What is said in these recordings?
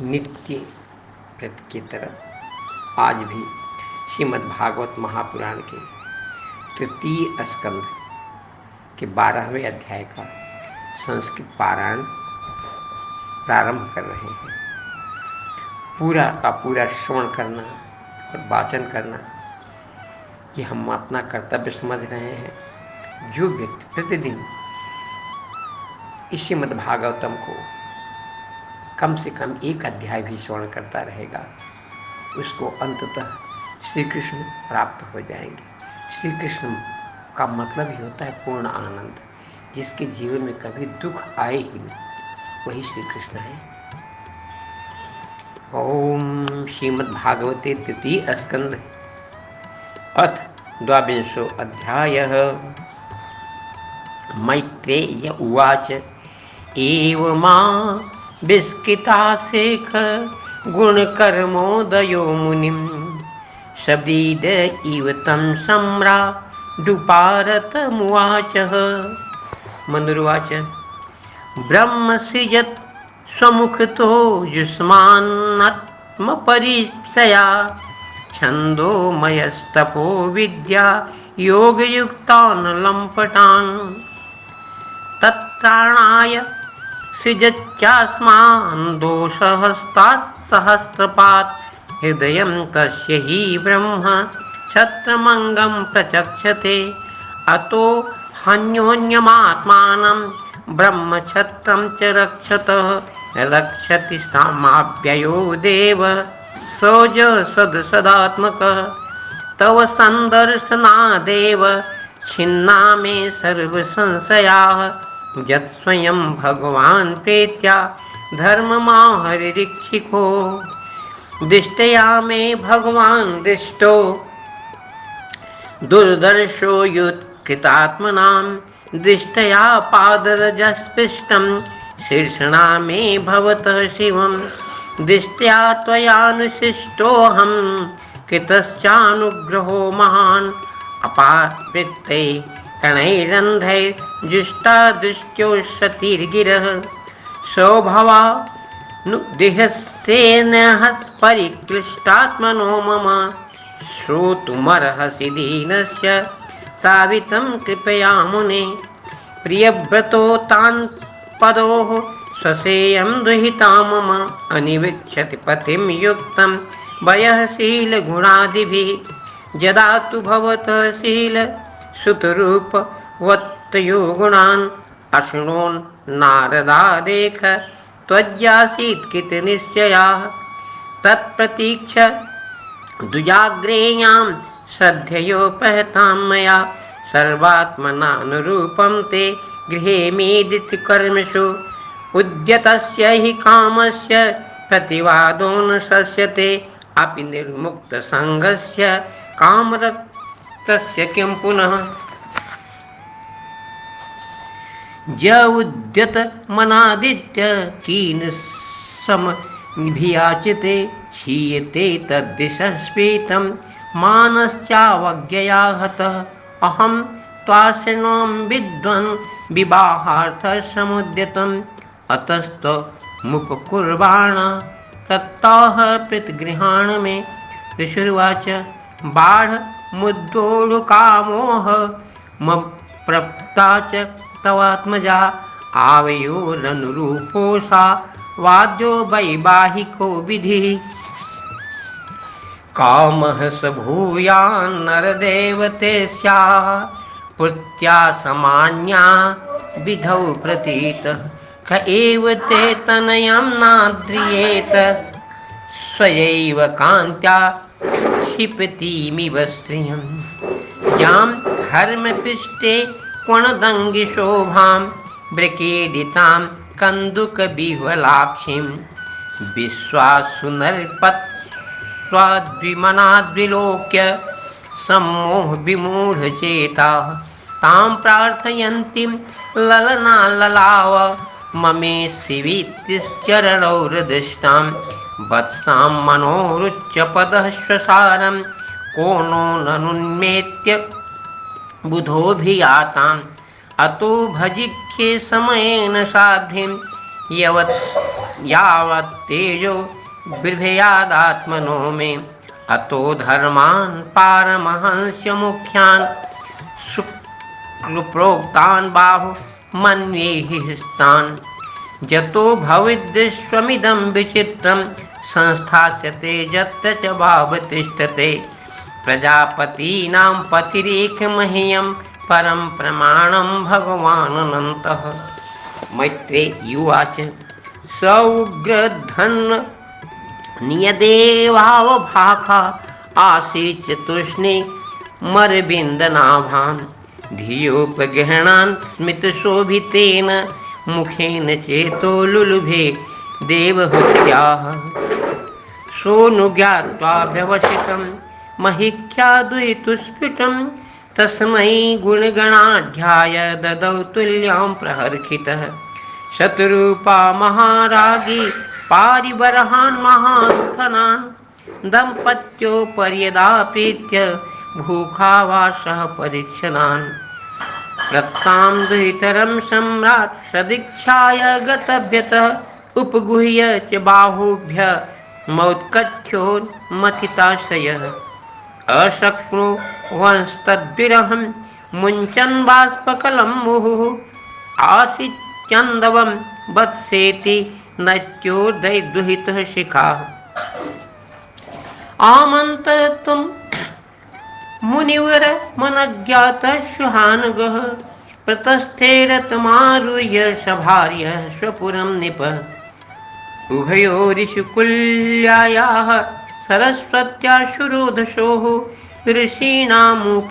नित्य व्रत की तरह आज भी श्रीमद् भागवत महापुराण के तृतीय स्कंद के 12वें अध्याय का संस्कृत पारायण प्रारंभ कर रहे हैं। पूरा का पूरा श्रवण करना और वाचन करना ये हम अपना कर्तव्य समझ रहे हैं। जो व्यक्ति प्रतिदिन इस श्रीमद् भागवतम को कम से कम एक अध्याय भी श्रवण करता रहेगा, उसको अंततः श्री कृष्ण प्राप्त हो जाएंगे। श्री कृष्ण का मतलब ही होता है पूर्ण आनंद। जिसके जीवन में कभी दुख आए ही नहीं, वही श्री कृष्ण है। ओम श्रीमद्भागवते तृतीय स्कंद अथ द्वाविंशो अध्यायः। मैत्रेय उवाच एवमा विस्कितासेख गुणकर्मोदयो मुनिं शब्दीद इव तं सम्राडुपारतमुवाचः। मनुर्वाच ब्रह्मसृजत् स्वमुखतो युष्मान्नात्मपरीक्षया छन्दोमयस्तपो विद्या योगयुक्तान् लम्पटान् तत्त्राणाय सृजच्चास्मान् दोषहस्तात् सहस्रपात् हृदयं तस्य हि ब्रह्म छत्रमङ्गं प्रचक्षते अतो हन्योन्यमात्मानं ब्रह्मछत्रं च रक्षति सामाव्ययो देव सौज सदसदात्मकः तव सन्दर्शनादेव छिन्ना मे सर्वसंशयाः यत्स्वयं भगवान् प्रीत्या धर्ममाहरिरीक्षिको दिष्टया मे भगवान् दिष्टो दुर्दर्शो युत्कृतात्मनां दिष्टया पादरजस्पृष्टं शीर्षणा मे भवतः शिवं दिष्टया त्वयानुशिष्टोऽहं कृतश्चानुग्रहो महान् अपावृत्ते कणैरन्ध्रैर्जुष्टादृष्ट्यो सतीर्गिरः सौभवानुदिहस्तेन परिक्लिष्टात्मनो मम श्रोतुमर्हसि दीनस्य सावितं कृपया मुने प्रियव्रतो तान् पदोः स्वसेयं दुहिता मम अनिवीक्षति पतिं युक्तं वयःशीलगुणादिभिः यदा तु भवतः शील सुतरूपवत्तयो गुणान् अशृणोन् नारदादेख त्वज्यासीत् कृतनिश्चयाः तत्प्रतीक्ष दुजाग्रेयां श्रद्धयोपहतां मया सर्वात्मनानुरूपं ते गृहे मेदिति कर्मसु उद्यतस्य हि कामस्य प्रतिवादो न शस्यते अपि निर्मुक्तसङ्गस्य कामरक्तस्य किं पुनः ज उद्यत मनादित्य कीन समभियाचिते क्षीयते तद्दिशस्फीतं मानश्चावज्ञया हतः अहं त्वाश्रणां विद्वन् विवाहार्थसमुद्यतम् अतस्त्वमुपकुर्वाण तत्ताः प्रतिगृहाण मे। ऋषिर्वाच बाढमुद्दोढुकामोह मप्रप्ता च तवात्मजा आवयोरनुरूपो सा वाद्यो वैवाहिको विधिः कामः स भूयान्नरदेवते स्याः पुत्र्या समान्या विधौ प्रतीतः क एव ते तनयं नाद्रियेत स्वयैव कान्त्या क्षिपतीमिव श्रियं यां धर्मपृष्ठे क्वणदङ्गिशोभां वृकेदितां कन्दुकविह्वलाक्षीं विश्वासुनर्पत्स्वाद्विमनाद्विलोक्य सम्मोहविमूढचेताः तां प्रार्थयन्तीं ललनाललाव ममे शिवीतिश्चरणौरदृष्टां वत्सां मनोरुच्यपदः श्वसारं को नो ननुन्मेत्य बुधोऽभियाताम् अतो भजिख्ये समयेन साध्यं यावत् तेजो बिभेयादात्मनो में अतो धर्मान् पारमहंस्य मुख्यान् शुक्लप्रोक्तान् बाहु मन्ये हि स्तान् जतो भविद्विश्वमिदं विचित्रं संस्थास्यते यत्र च भावतिष्ठते प्रजापतीनां पतिरेकमह्यं परं प्रमाणं भगवान् अनन्तः। मैत्रेयी उवाच स उग्रधन् नियदेवावभाखा आसीत् चतुष्णे मरविन्दनाभां धियोपगृह्णान् स्मितशोभितेन मुखेन चेतो लुलुभे देवहत्याः सोऽनुज्ञात्वा व्यवसितं महिख्याद्वैतुस्फुटं तस्मै गुणगणाढ्याय ददौ तुल्यां प्रहर्षितः शतरूपा महारागी पारिबर्हान् महास्थनान् दम्पत्यो पर्यदापीत्य भूखावासः परीक्षणान् रक्तां दुहितरं सम्राट् सदीक्षाय गतव्यतः उपगुह्य च बाहुभ्य मौत्कथ्यो मथिताशयः अशक्नो वंस्तद्विरहं मुञ्चन् बाष्पकलं मुहुः आसीच्चन्दवं वत्सेति नत्योदयदुहितः शिखाः आमन्त्रयितुं मुनिवर मनज्ञातः शुहानगः प्रतस्थे रथमारुह्य सभार्यः स्वपुरं निपः उभयोरिषुकुल्यायाः सरस्वत्याशुरोधशोः ऋषीणामुपशान्तानां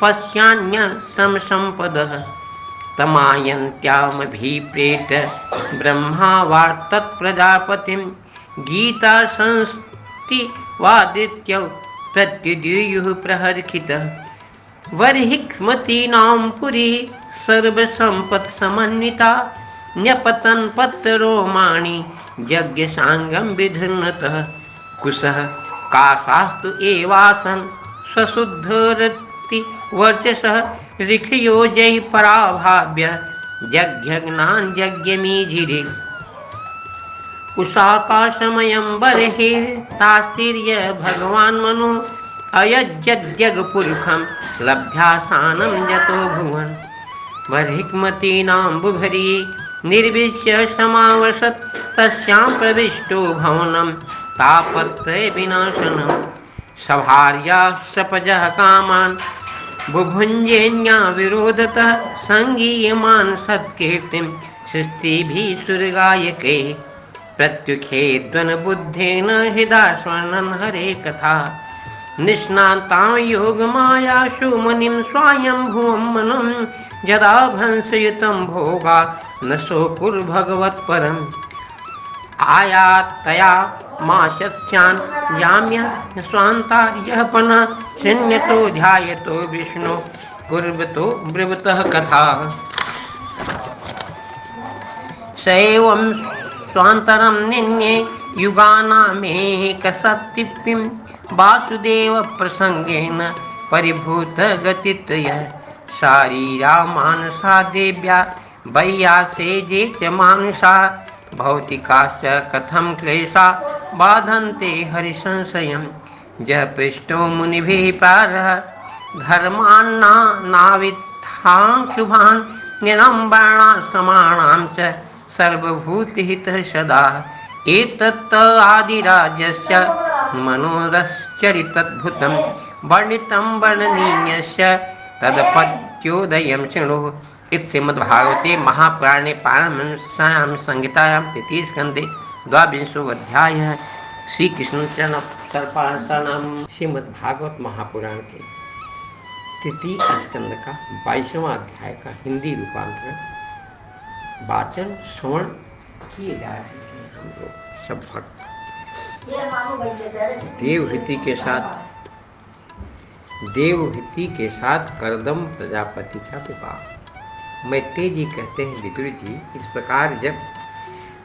पश्यान्यसंसम्पदः तमायन्त्यामभिप्रेत ब्रह्मावार्तत्प्रजापतिं गीतासंस्तिवादित्यौ प्रत्युदीयुः प्रहर्षितः वर्हिक्ष्मतीनां पुरी सर्वसम्पत्समन्विता न्यपतन् पत्ररोमाणि यज्ञसाङ्गं विधृन्नतः कुशः कासास्तु एवासन् स्वशुद्धरति वर्चसः ऋखयोजैः पराभाव्य यज्ञज्ञान् यज्ञमीजिरे उषाकाशमयं बर्हे तास्तिर्य भगवान् मनु अयज्यज्ञपुरुषं लब्ध्यासानं यतो भुवन् बर्हिक्मतीनां बुभरी निर्विश्य समावसत् तस्यां प्रविष्टो भवनं तापत्रय विनाशनं सभार्या सपजः कामान् बुभुञ्जेन्या विरोधतः सङ्गीयमान् सत्कीर्तिं सृष्टिभिः सुरगायके प्रत्युखे द्वनबुद्धेन हृदा स्वर्णन् हरे कथा निष्णातां योगमायाशु मुनिं स्वायम्भुवं मनुं यदा भंसयुतं भोगा न सोऽकुर्भगवत्परम् आयातया माशस्यान् याम्य स्वान्तार्यः पुनः शृण्यतो ध्यायतो विष्णु कुर्वतो ब्रवतः कथा सैवं स्वान्तरं निन्ये युगानामेकसप्ततिं वासुदेवप्रसङ्गेन परिभूतगतित्रयः शारीरा मानसा देव्या वैयासे ये च मानुषा भौतिकाश्च कथं क्लेशा बाधन्ते हरिसंशयं यः पृष्टो मुनिभिः प्रारः धर्मान्नावित्थां शुभान् निरम्बणासमाणां च सर्वभूतहितः सदा एतत् आदिराजस्य मनोरश्चरितद्भुतं वर्णितं वर्णनीयस्य तदपद्योदयं शृणुः। इति श्रीमद्भागवते महापुराणे पारमहंस्यां संहितायां तृतीयस्कन्धे 12वां अध्यायः श्री कृष्णचरण सर्पासनम श्रीमद्भागवत महापुराण के तृतीय स्कंद का 22वां अध्याय का हिंदी रूपांतरण वाचन श्रवण किए जा रहे हैं। हम लोग सब भक्त देवहूति के साथ करदम प्रजापति का विवाह। मैत्रेय जी कहते हैं, विदुर जी, इस प्रकार जब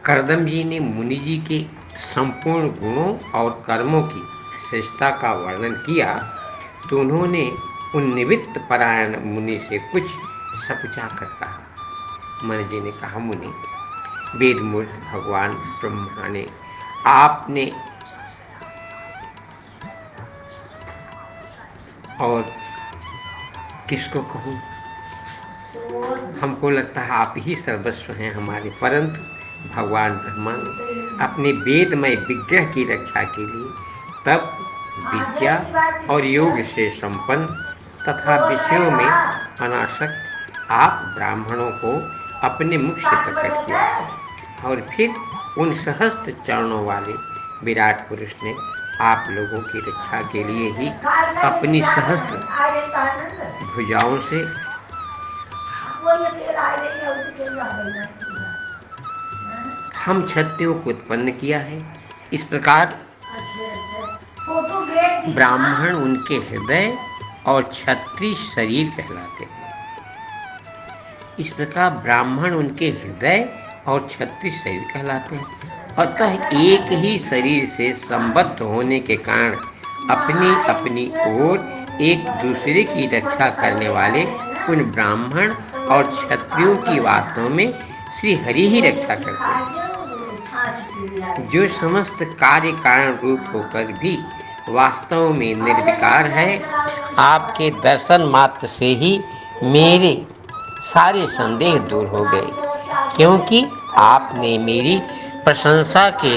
करदम जी ने मुनि जी के संपूर्ण गुणों और कर्मों की श्रेष्ठता का वर्णन किया तो उन्होंने उन निमित्त परायण मुनि से कुछ सकुचा कर कहा। मन जी ने कहा, मुनि, वेद मूर्त भगवान ब्रह्मा ने आपने और किसको कहूँ, हमको लगता है आप ही सर्वस्व हैं हमारे, परंतु भगवान ब्रह्मा ने अपने वेदमय विग्रह की रक्षा के लिए तब विद्या और योग से संपन्न तथा विषयों में अनासक्त आप ब्राह्मणों को अपने मुख से प्रकट किया और फिर उन सहस्त्र चरणों वाले विराट पुरुष ने आप लोगों की रक्षा के लिए ही अपनी सहस्त्र भुजाओं से हम क्षत्रियों को उत्पन्न किया है। इस प्रकार ब्राह्मण उनके हृदय और क्षत्रिय शरीर कहलाते हैं। इस प्रकार ब्राह्मण उनके हृदय और क्षत्रिय शरीर कहलाते हैं। अतः एक ही शरीर से संबद्ध होने के कारण अपनी अपनी ओर एक दूसरे की रक्षा करने वाले उन ब्राह्मण और क्षत्रियों की वास्तव में श्री हरि ही रक्षा करते हैं, जो समस्त कार्य कारण रूप होकर भी वास्तव में निर्विकार है। आपके दर्शन मात्र से ही मेरे सारे संदेह दूर हो गए, क्योंकि आपने मेरी प्रशंसा के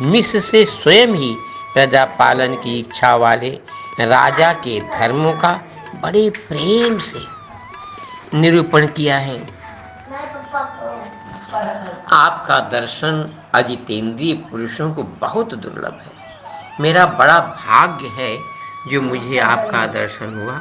मिश्र से स्वयं ही प्रजा पालन की इच्छा वाले राजा के धर्मों का बड़े प्रेम से निरूपण किया है। आपका दर्शन अजितेंद्रिय पुरुषों को बहुत दुर्लभ है। मेरा बड़ा भाग्य है जो मुझे आपका दर्शन हुआ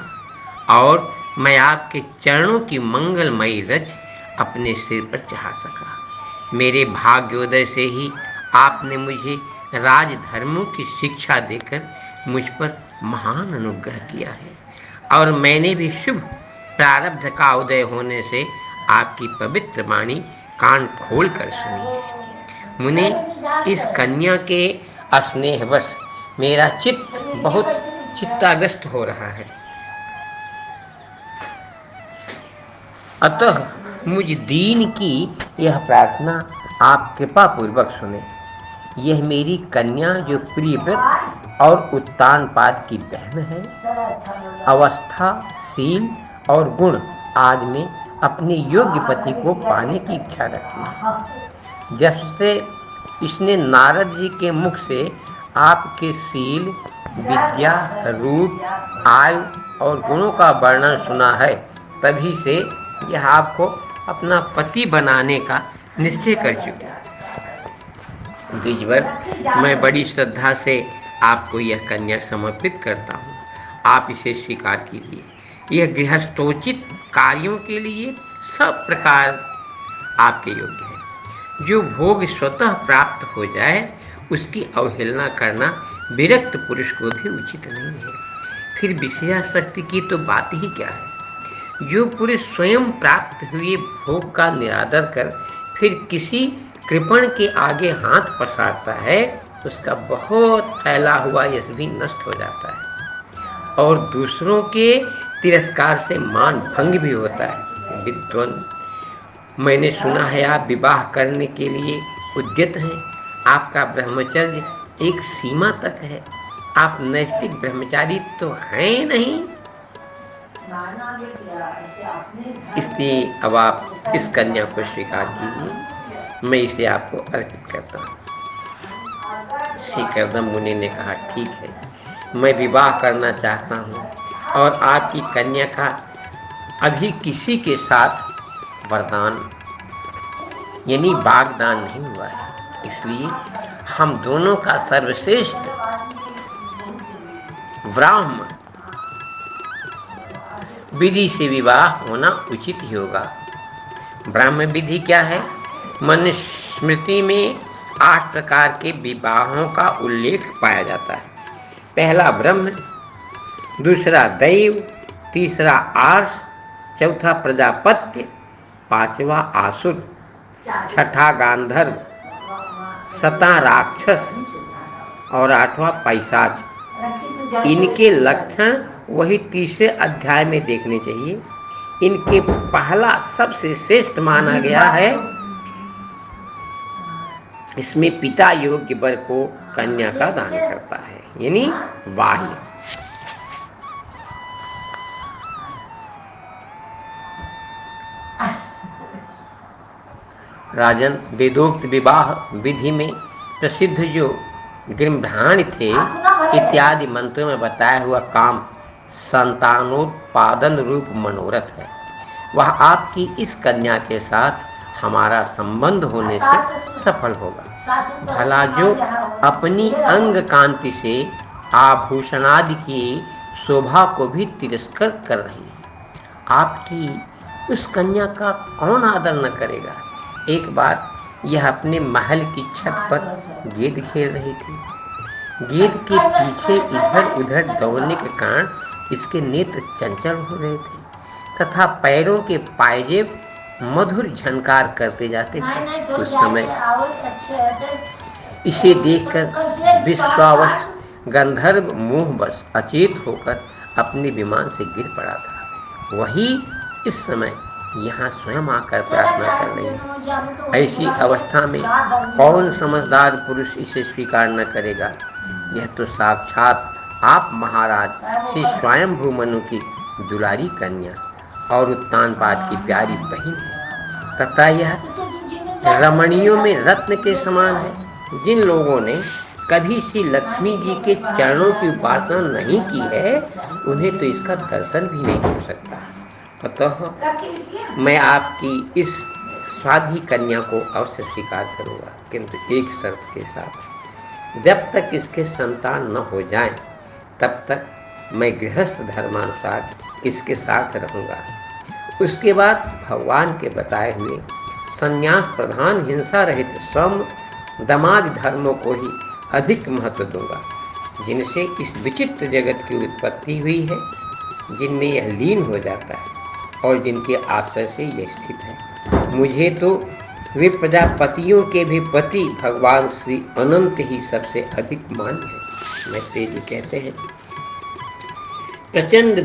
और मैं आपके चरणों की मंगलमयी रज अपने सिर पर चढ़ा सका। मेरे भाग्योदय से ही आपने मुझे राजधर्मों की शिक्षा देकर मुझ पर महान अनुग्रह किया है और मैंने भी शुभ प्रारब्ध का उदय होने से आपकी पवित्र वाणी कान खोल कर सुनी है। मुने, इस कन्या के स्नेहवश मेरा चित्त बहुत चित्ताग्रस्त हो रहा है, अतः मुझ दीन की यह प्रार्थना आप कृपा पूर्वक सुने। यह मेरी कन्या जो प्रियव्रत और उत्तानपाद की बहन है, अवस्था, शील और गुण आदि में अपने योग्य पति को पाने की इच्छा रखती है। जब से इसने नारद जी के मुख से आपके शील, विद्या, रूप, आयु और गुणों का वर्णन सुना है, तभी से यह आपको अपना पति बनाने का निश्चय कर चुकी है। द्विजवर, मैं बड़ी श्रद्धा से आपको यह कन्या समर्पित करता हूँ। आप इसे स्वीकार कीजिए। यह गृहस्थोचित कार्यों के लिए सब प्रकार आपके योग्य है। जो भोग स्वतः प्राप्त हो जाए उसकी अवहेलना करना विरक्त पुरुष को भी उचित नहीं है। फिर विषयासक्ति की तो बात ही क्या है। जो पुरुष स्वयं प्राप्त हुए भोग का निरादर कर फिर किसी कृपण के आगे हाथ पसारता है, उसका बहुत फैला हुआ यश भी नष्ट हो जाता है और दूसरों के तिरस्कार से मान भंग भी होता है। विद्वान, मैंने सुना है आप विवाह करने के लिए उद्यत हैं। आपका ब्रह्मचर्य एक सीमा तक है। आप नैतिक ब्रह्मचारी तो हैं नहीं, इसलिए अब आप इस कन्या को स्वीकार कीजिए। मैं इसे आपको अर्पित करता हूँ। श्री कर्दम मुनि ने कहा, ठीक है, मैं विवाह करना चाहता हूँ और आपकी कन्या का अभी किसी के साथ वरदान यानी वागदान नहीं हुआ है, इसलिए हम दोनों का सर्वश्रेष्ठ ब्राह्मण विधि से विवाह होना उचित ही होगा। ब्राह्मण विधि क्या है? मनुस्मृति में 8 प्रकार के विवाहों का उल्लेख पाया जाता है। पहला ब्रह्म, दूसरा दैव, तीसरा आर्ष, चौथा प्रजापत्य, पांचवा आसुर, छठा गांधर्व, 7वां राक्षस और 8वां पैशाच। इनके लक्षण वही तीसरे अध्याय में देखने चाहिए। इनके पहला सबसे श्रेष्ठ माना गया है इसमें पिता योग्य वर को कन्या का दान करता है, यानी वाह्य। राजन, वेदोक्त विवाह विधि में प्रसिद्ध जो गृहभ्राण थे इत्यादि मंत्रों में बताया हुआ काम संतानोत्पादन रूप मनोरथ है। वह आपकी इस कन्या के साथ हमारा संबंध होने से सफल होगा। भला जो अपनी अंग कांति से आभूषणादि की शोभा को भी तिरस्कार कर रही है, आपकी उस कन्या का कौन आदर न करेगा। एक बार यह अपने महल की छत पर गेंद खेल रही थी। गेंद के पीछे इधर उधर दौड़ने के कारण इसके नेत्र चंचल हो रहे थे तथा पैरों के पायजेब मधुर झनकार करते जाते थे। उस समय इसे देखकर विश्वावश गंधर्व मोहवश अचेत होकर अपने विमान से गिर पड़ा था। वही इस समय यहाँ स्वयं आकर प्रार्थना कर रही है। ऐसी अवस्था में कौन समझदार पुरुष इसे स्वीकार न करेगा। यह तो साक्षात आप महाराज श्री स्वयंभू मनु की दुलारी कन्या और उत्तानपाद की प्यारी बहन है तथा यह रमणियों में रत्न के समान है। जिन लोगों ने कभी श्री लक्ष्मी जी के चरणों की उपासना नहीं की है उन्हें तो इसका दर्शन भी नहीं हो सकता। अतः मैं आपकी इस स्वाधी कन्या को अवश्य स्वीकार करूँगा, किंतु एक शर्त के साथ। जब तक इसके संतान न हो जाएं, तब तक मैं गृहस्थ धर्मानुसार इसके साथ रहूँगा। उसके बाद भगवान के बताए हुए संन्यास प्रधान हिंसा रहित सम दमादि धर्मों को ही अधिक महत्व दूंगा, जिनसे इस विचित्र जगत की उत्पत्ति हुई है, जिनमें यह लीन हो जाता है और जिनके आश्रय से यह स्थित है। मुझे तो वे प्रजापतियों के भी पति भगवान श्री अनंत ही सबसे अधिक मान्य है। मैत्रेय जी कहते हैं, प्रचंड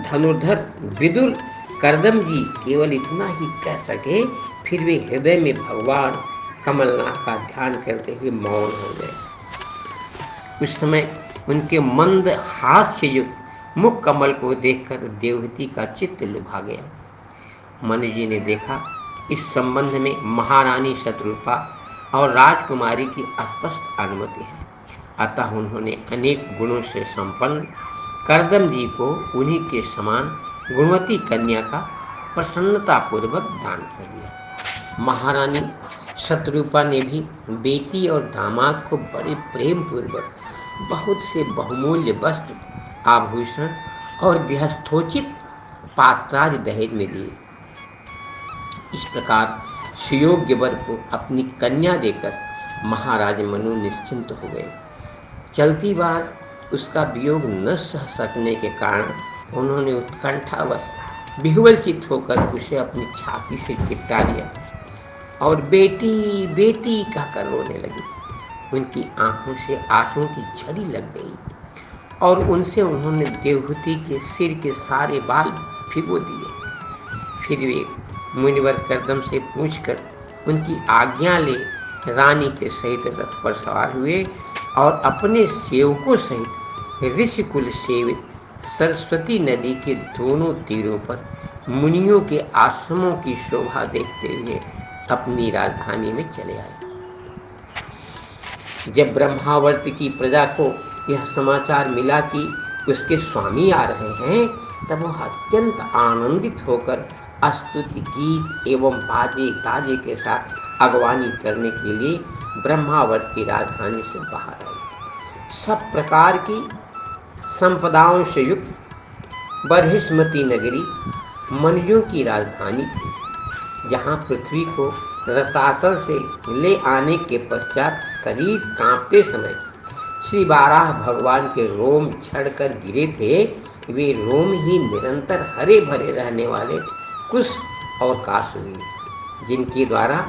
धनुर्धर विदुर कर्दम जी केवल इतना ही कह सके, फिर वे हृदय में भगवान कमलनाथ का ध्यान करते हुए मौन हो गए। उस समय उनके मंद हास्य युक्त मुख कमल को देखकर देवहूति का चित्त लुभा गया। मनु जी ने देखा इस संबंध में महारानी शत्रुपा और राजकुमारी की स्पष्ट अनुमति है, अतः उन्होंने अनेक गुणों से संपन्न कर्दम जी को उन्हीं के समान गुणवती कन्या का प्रसन्नतापूर्वक दान कर दिया। महारानी शत्रुपा ने भी बेटी और दामाद को बड़े प्रेम पूर्वक बहुत से बहुमूल्य वस्त्र, आभूषण और गृहस्थोचित पात्रादि दहेज में दिए। इस प्रकार सुयोग्य वर को अपनी कन्या देकर महाराज मनु निश्चिंत हो गए। चलती बार उसका वियोग न सह सकने के कारण उन्होंने उत्कंठावश विह्वलचित होकर उसे अपनी छाती से चिपटा लिया और बेटी बेटी कहकर रोने लगी। उनकी आंखों से आंसुओं की झड़ी लग गई और उनसे उन्होंने देवहूति के सिर के सारे बाल भिगो दिए। फिर वे मुनिवर कर्दम से पूछकर उनकी आज्ञा ले रानी के सहित रथ पर सवार हुए और अपने सेवकों सहित ऋषिकुल सेवित सरस्वती नदी के दोनों तीरों पर मुनियों के आश्रमों की शोभा देखते हुए अपनी राजधानी में चले आए। जब ब्रह्मावर्त की प्रजा को यह समाचार मिला कि उसके स्वामी आ रहे हैं, तब वह अत्यंत आनंदित होकर स्तुति गीत एवं बाजे गाजे के साथ अगवानी करने के लिए ब्रह्मावर्त की राजधानी से बाहर आए। सब प्रकार की संपदाओं से युक्त बरहिष्मती नगरी मनुष्यों की राजधानी थी, जहाँ पृथ्वी को रतातल से ले आने के पश्चात शरीर कांपते समय श्री बाराह भगवान के रोम छड़कर गिरे थे। वे रोम ही निरंतर हरे भरे रहने वाले कुश और काश हुए, जिनके द्वारा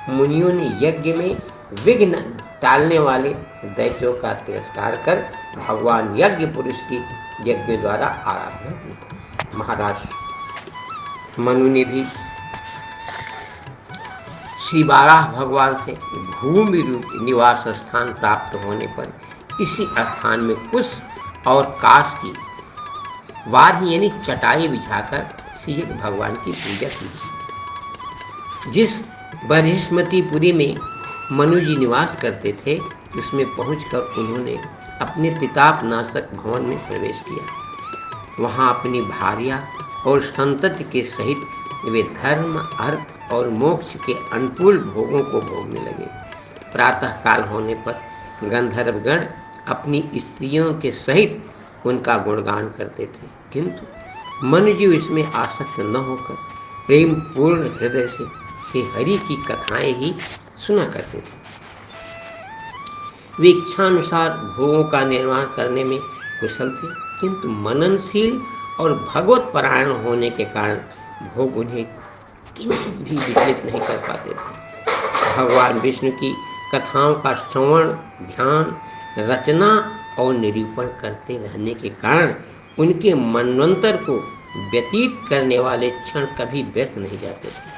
मुनियों ने यज्ञ में विघ्न टालने वाले दैत्यों का तिरस्कार कर भगवान यज्ञ पुरुष की यज्ञ द्वारा आराधना की। महाराज मनु ने भी श्री बाराह भगवान से भूमि रूप निवास स्थान प्राप्त होने पर इसी स्थान में कुश और काश की वाही यानी चटाई बिछाकर श्री भगवान की पूजा की। जिस बृहस्पतिपुरी में मनु जी निवास करते थे उसमें पहुंचकर उन्होंने अपने पितापनाशक भवन में प्रवेश किया। वहां अपनी भार्या और संतति के सहित वे धर्म, अर्थ और मोक्ष के अनुकूल भोगों को भोगने लगे। प्रातः काल होने पर गंधर्वगण अपनी स्त्रियों के सहित उनका गुणगान करते थे, किंतु मनु जी इसमें आसक्त न होकर प्रेम पूर्ण हृदय से श्री हरि की कथाएं ही सुना करते थे। वे इच्छानुसार भोगों का निर्माण करने में कुशल थे, किंतु मननशील और भगवत परायण होने के कारण भोग उन्हें किंचित भी विचलित नहीं कर पाते थे। भगवान विष्णु की कथाओं का श्रवण, ध्यान, रचना और निरूपण करते रहने के कारण उनके मनवंतर को व्यतीत करने वाले क्षण कभी व्यर्थ नहीं जाते थे।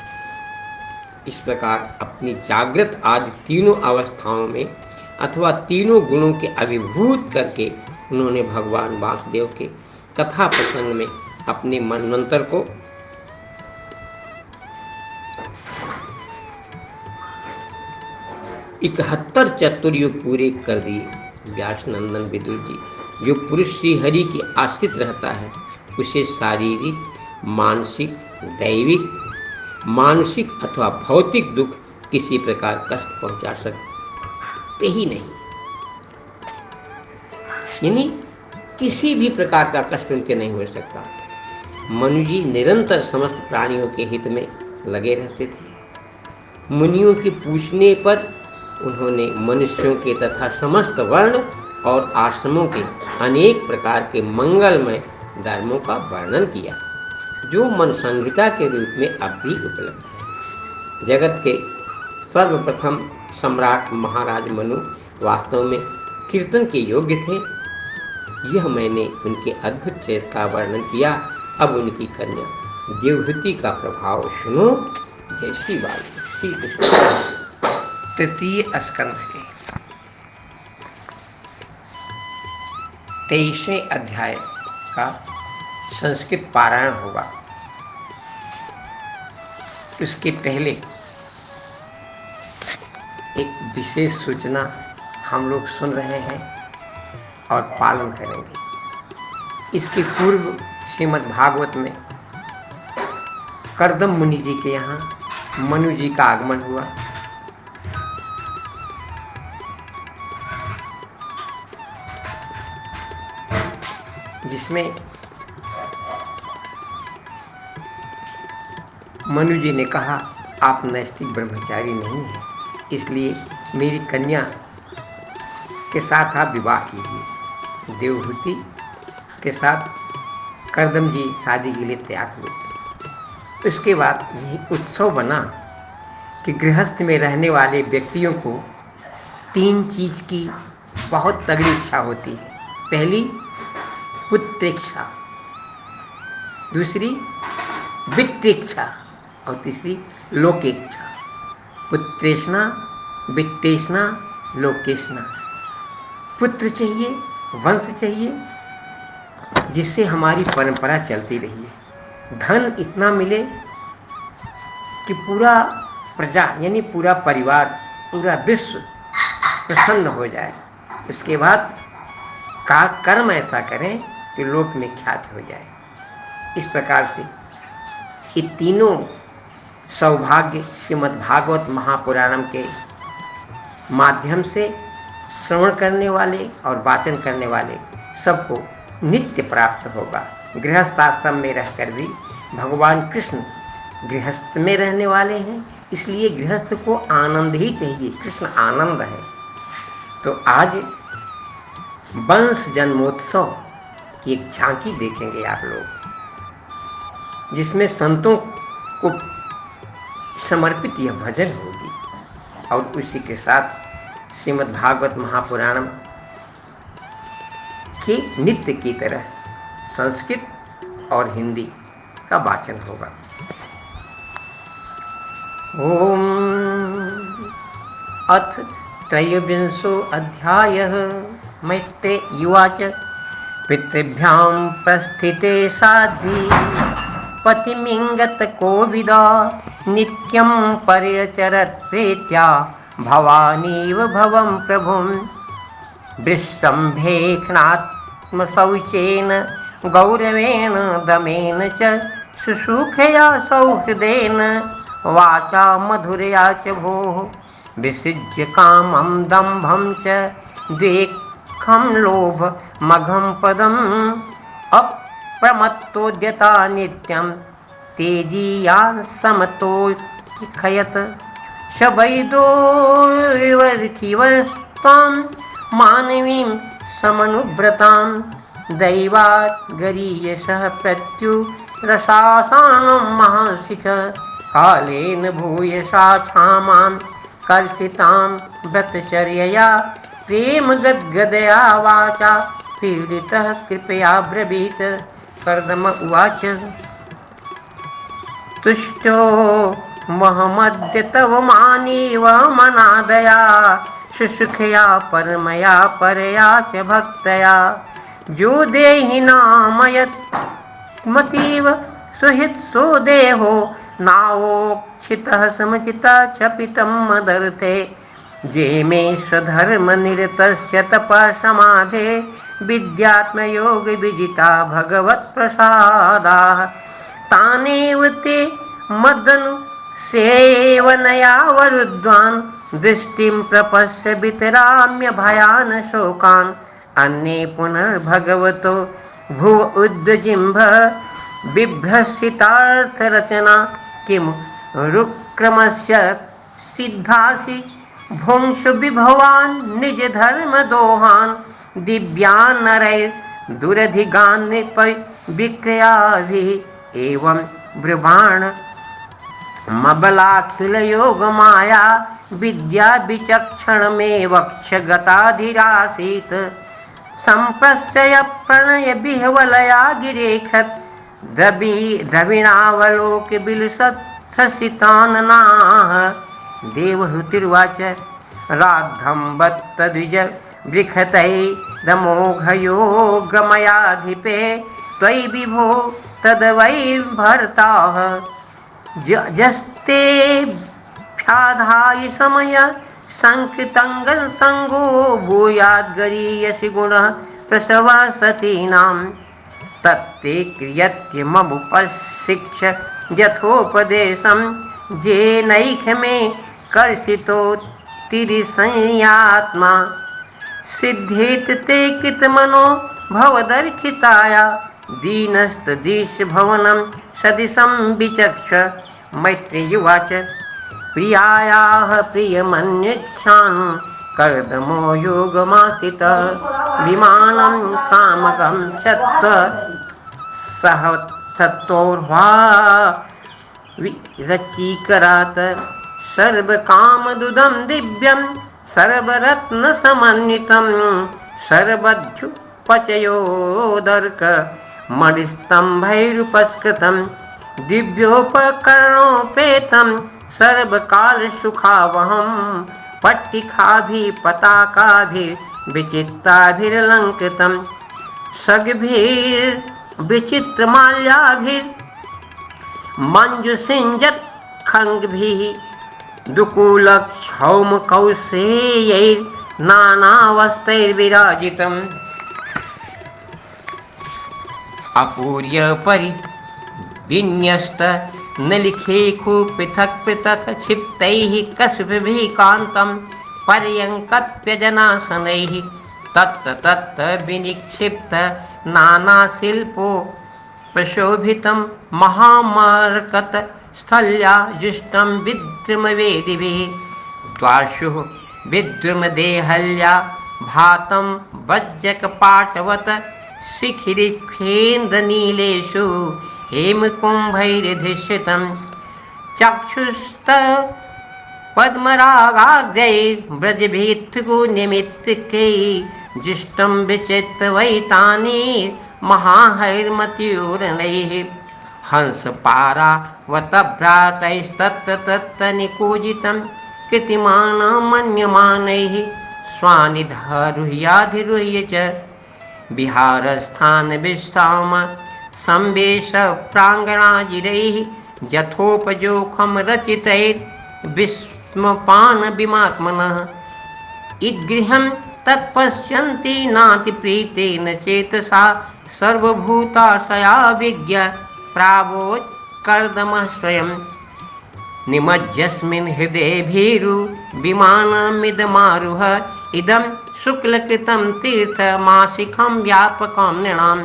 इस प्रकार अपनी जागृत आदि तीनों अवस्थाओं में अथवा तीनों गुणों के अभिभूत करके उन्होंने भगवान वासुदेव के कथा प्रसंग में अपने मनवंतर को इकहत्तर चतुर्युग पूरे कर दिए। व्यास नंदन विदुर जी, जो पुरुष श्री हरि की आश्रित रहता है उसे शारीरिक, मानसिक, दैविक, मानसिक अथवा भौतिक दुख किसी प्रकार कष्ट पहुंचा सकते ही नहीं, यानी किसी भी प्रकार का कष्ट उनके नहीं हो सकता। मनु जी निरंतर समस्त प्राणियों के हित में लगे रहते थे। मुनियों के पूछने पर उन्होंने मनुष्यों के तथा समस्त वर्ण और आश्रमों के अनेक प्रकार के मंगलमय धर्मों का वर्णन किया, जो मन संहिता के रूप में अब भी उपलब्ध है। जगत के सर्वप्रथम सम्राट महाराज मनु वास्तव में कीर्तन के योग्य थे। यह मैंने उनके अद्भुत चरित्र का वर्णन किया। अब उनकी कन्या देवहूति का प्रभाव सुनो। जय श्री बाल श्री कृष्ण। तृतीय स्कंध के 23वें अध्याय का संस्कृत पारायण होगा। उसके पहले एक विशेष सूचना हम लोग सुन रहे हैं और पालन करेंगे। इसके पूर्व श्रीमद् भागवत में कर्दम मुनि जी के यहाँ मनु जी का आगमन हुआ। जिसमें मनु जी ने कहा, आप नैष्ठिक ब्रह्मचारी नहीं हैं, इसलिए मेरी कन्या के साथ आप विवाह कीजिए। देवहूति के साथ कर्दम जी शादी के लिए तैयार हुए। उसके बाद यही उत्सव बना कि गृहस्थ में रहने वाले व्यक्तियों को 3 चीज की बहुत तगड़ी इच्छा होती है। पहली पुत्रेच्छा, दूसरी वित्तेच्छा और तीसरी लोकेच्छा। पुत्रेष्णा, वित्तेष्णा, लोकेष्णा। पुत्र चाहिए, वंश चाहिए, जिससे हमारी परंपरा चलती रही। धन इतना मिले कि पूरा प्रजा यानी पूरा परिवार, पूरा विश्व प्रसन्न हो जाए। उसके बाद का कर्म ऐसा करें कि लोक में ख्यात हो जाए। इस प्रकार से ये तीनों सौभाग्य श्रीमद् भागवत महापुराणम के माध्यम से श्रवण करने वाले और वाचन करने वाले सबको नित्य प्राप्त होगा। गृहस्थ आश्रम में रहकर भी भगवान कृष्ण गृहस्थ में रहने वाले हैं, इसलिए गृहस्थ को आनंद ही चाहिए। कृष्ण आनंद है। तो आज वंश जन्मोत्सव की एक झांकी देखेंगे आप लोग, जिसमें संतों को समर्पित यह भजन होगी और उसी के साथ श्रीमद् भागवत महापुराणम के नित्य की तरह संस्कृत और हिंदी का वाचन होगा। ओम अथ त्रयोविंशो अध्यायः। मैत्रेय उवाच। पितृभ्यां प्रस्थिते साध्वी पतिमिङ्गत कोविदा नित्यं पर्यचरत् प्रीत्या भवानीव भवं प्रभुं विश्रम्भेक्षणात्मशौचेन गौरवेण दमेन च शुश्रूषया सौहृदेन वाचा मधुरया च भोः विसृज्य कामं दम्भं च द्वेखं लोभमघं पदम् अप्रमत्तोद्यता नित्यं तेजीया समतोखयत् स वैदोर्खिवस्तां मानवीं समनुव्रतां दैवात् गरीयसः प्रत्युरसासानं महाशिख कालेन भूयसा क्षामां कर्षितां व्रतचर्यया प्रेमगद्गदया वाचा पीडितः कृपया ब्रवीत। कर्दम उवाच। तुष्टो महमद्य तव मानीव मनादया शुश्रूषया परमया परया च भक्तया जो देहि नामयत्मतीव सुहित सो देहो नावोक्षितः समचिता क्षपितं मदर्थे जे मे स्वधर्म निरतस्य तपः समाधे विद्यात्मयोग विजिता भगवत्प्रसादाः तानेव ते मदनु सेवनया वरुद्वान् दृष्टिं प्रपश्य वितराम्य भयान शोकान् अन्ये पुनर्भगवतो भुव उद्जिम्भ बिभ्रसितार्थरचना किं रुक्रमस्य सिद्धासि भुंसु विभवान् निज धर्म दोहान् दिव्यान् नरैर्दुरधिगान् विक्रयाभिः एवं ब्रुवाण मबलाखिल योग माया विद्या विचक्षण में वक्षगताधिरासीत संप्रस्य प्रणय बिहवलया गिरेखत द्रविणावलोक बिलसत्थसिताननाः देवहूतिर्वाच। राद्धम्बत्तद्विज बृखतै दमोघयोगमयाधिपे त्वयि विभो तद्वै भर्ताः जस्ते ख्याधाय समय संकृतंगल संगो भूयाद्गरीयसि गुणः प्रसवा सतीनां तत्ते क्रियत्य ममुपशिक्ष यथोपदेशं जेनैख मे कर्षितो तिरिसंयात्मा सिद्धेत ते कृतमनो भवदर्खिताया दीनस्तदीश भवनं सदिशं विचक्ष। मैत्रेय उवाच। प्रियायाः प्रियमन्यच्छान् कर्दमो योगमासितः विमानं कामकं छत्व सह सत्तोर्वा विरचीकरात् सर्वकामदुदं दिव्यं सर्वरत्नसमन्वितं सर्वध्युपचयोदर्क मणिस्तंभैरुपस्कृतं दिव्योपकरणोपेतं सर्वकालसुखावहं पट्टिकाभिः पताकाभिर्विचित्राभिरलङ्कृतं सग्भिर्विचित्रमाल्याभिर्मञ्जुषिञ्जत्खङ्गभिः दुकूलक्षौमकौशेयैर्नानावस्त्रैर्विराजितम् अपूर्य परिविन्यस्त नलिखेखु पृथक पृथक क्षिप्तैः कस्भिः कान्तं पर्यङ्कप्यजनासनैः तत्र तत्र विनिक्षिप्त नानाशिल्पो प्रशोभितं महामरकत स्थल्या जुष्टं विद्रुमवेदिभिः द्वार्षुः विद्रुमदेहल्या भातं वज्रकपाटवत् शिखिरिखेन्द्रनीलेषु हेमकुम्भैर्धिष्ठितं चक्षुस्त पद्मरागाग्रैर्व्रजभित्थुनिमित्तकैः जुष्टं विचित्रवैतानि महाहैर्मत्यूरणैः हंसपारावतभ्रातैस्तत्र तत्र निकूजितं कृतिमान मन्यमानैः स्वानिधारुह्याधिरुह्य च विहारस्थान विश्राम संवेश प्रांगणाजिरैः यथोपजोखम रचितैर्विस्मपान विमात्मनः इद्गृहं तत्पश्यन्ति नातिप्रीतेन चेतसा सर्वभूताशया विज्ञ प्रावोत्कर्दमः स्वयं निमज्जस्मिन् हृदये भीरु विमानमिदमारुह इदं शुक्लकृतं तीर्थमासिकं व्यापकं नृणां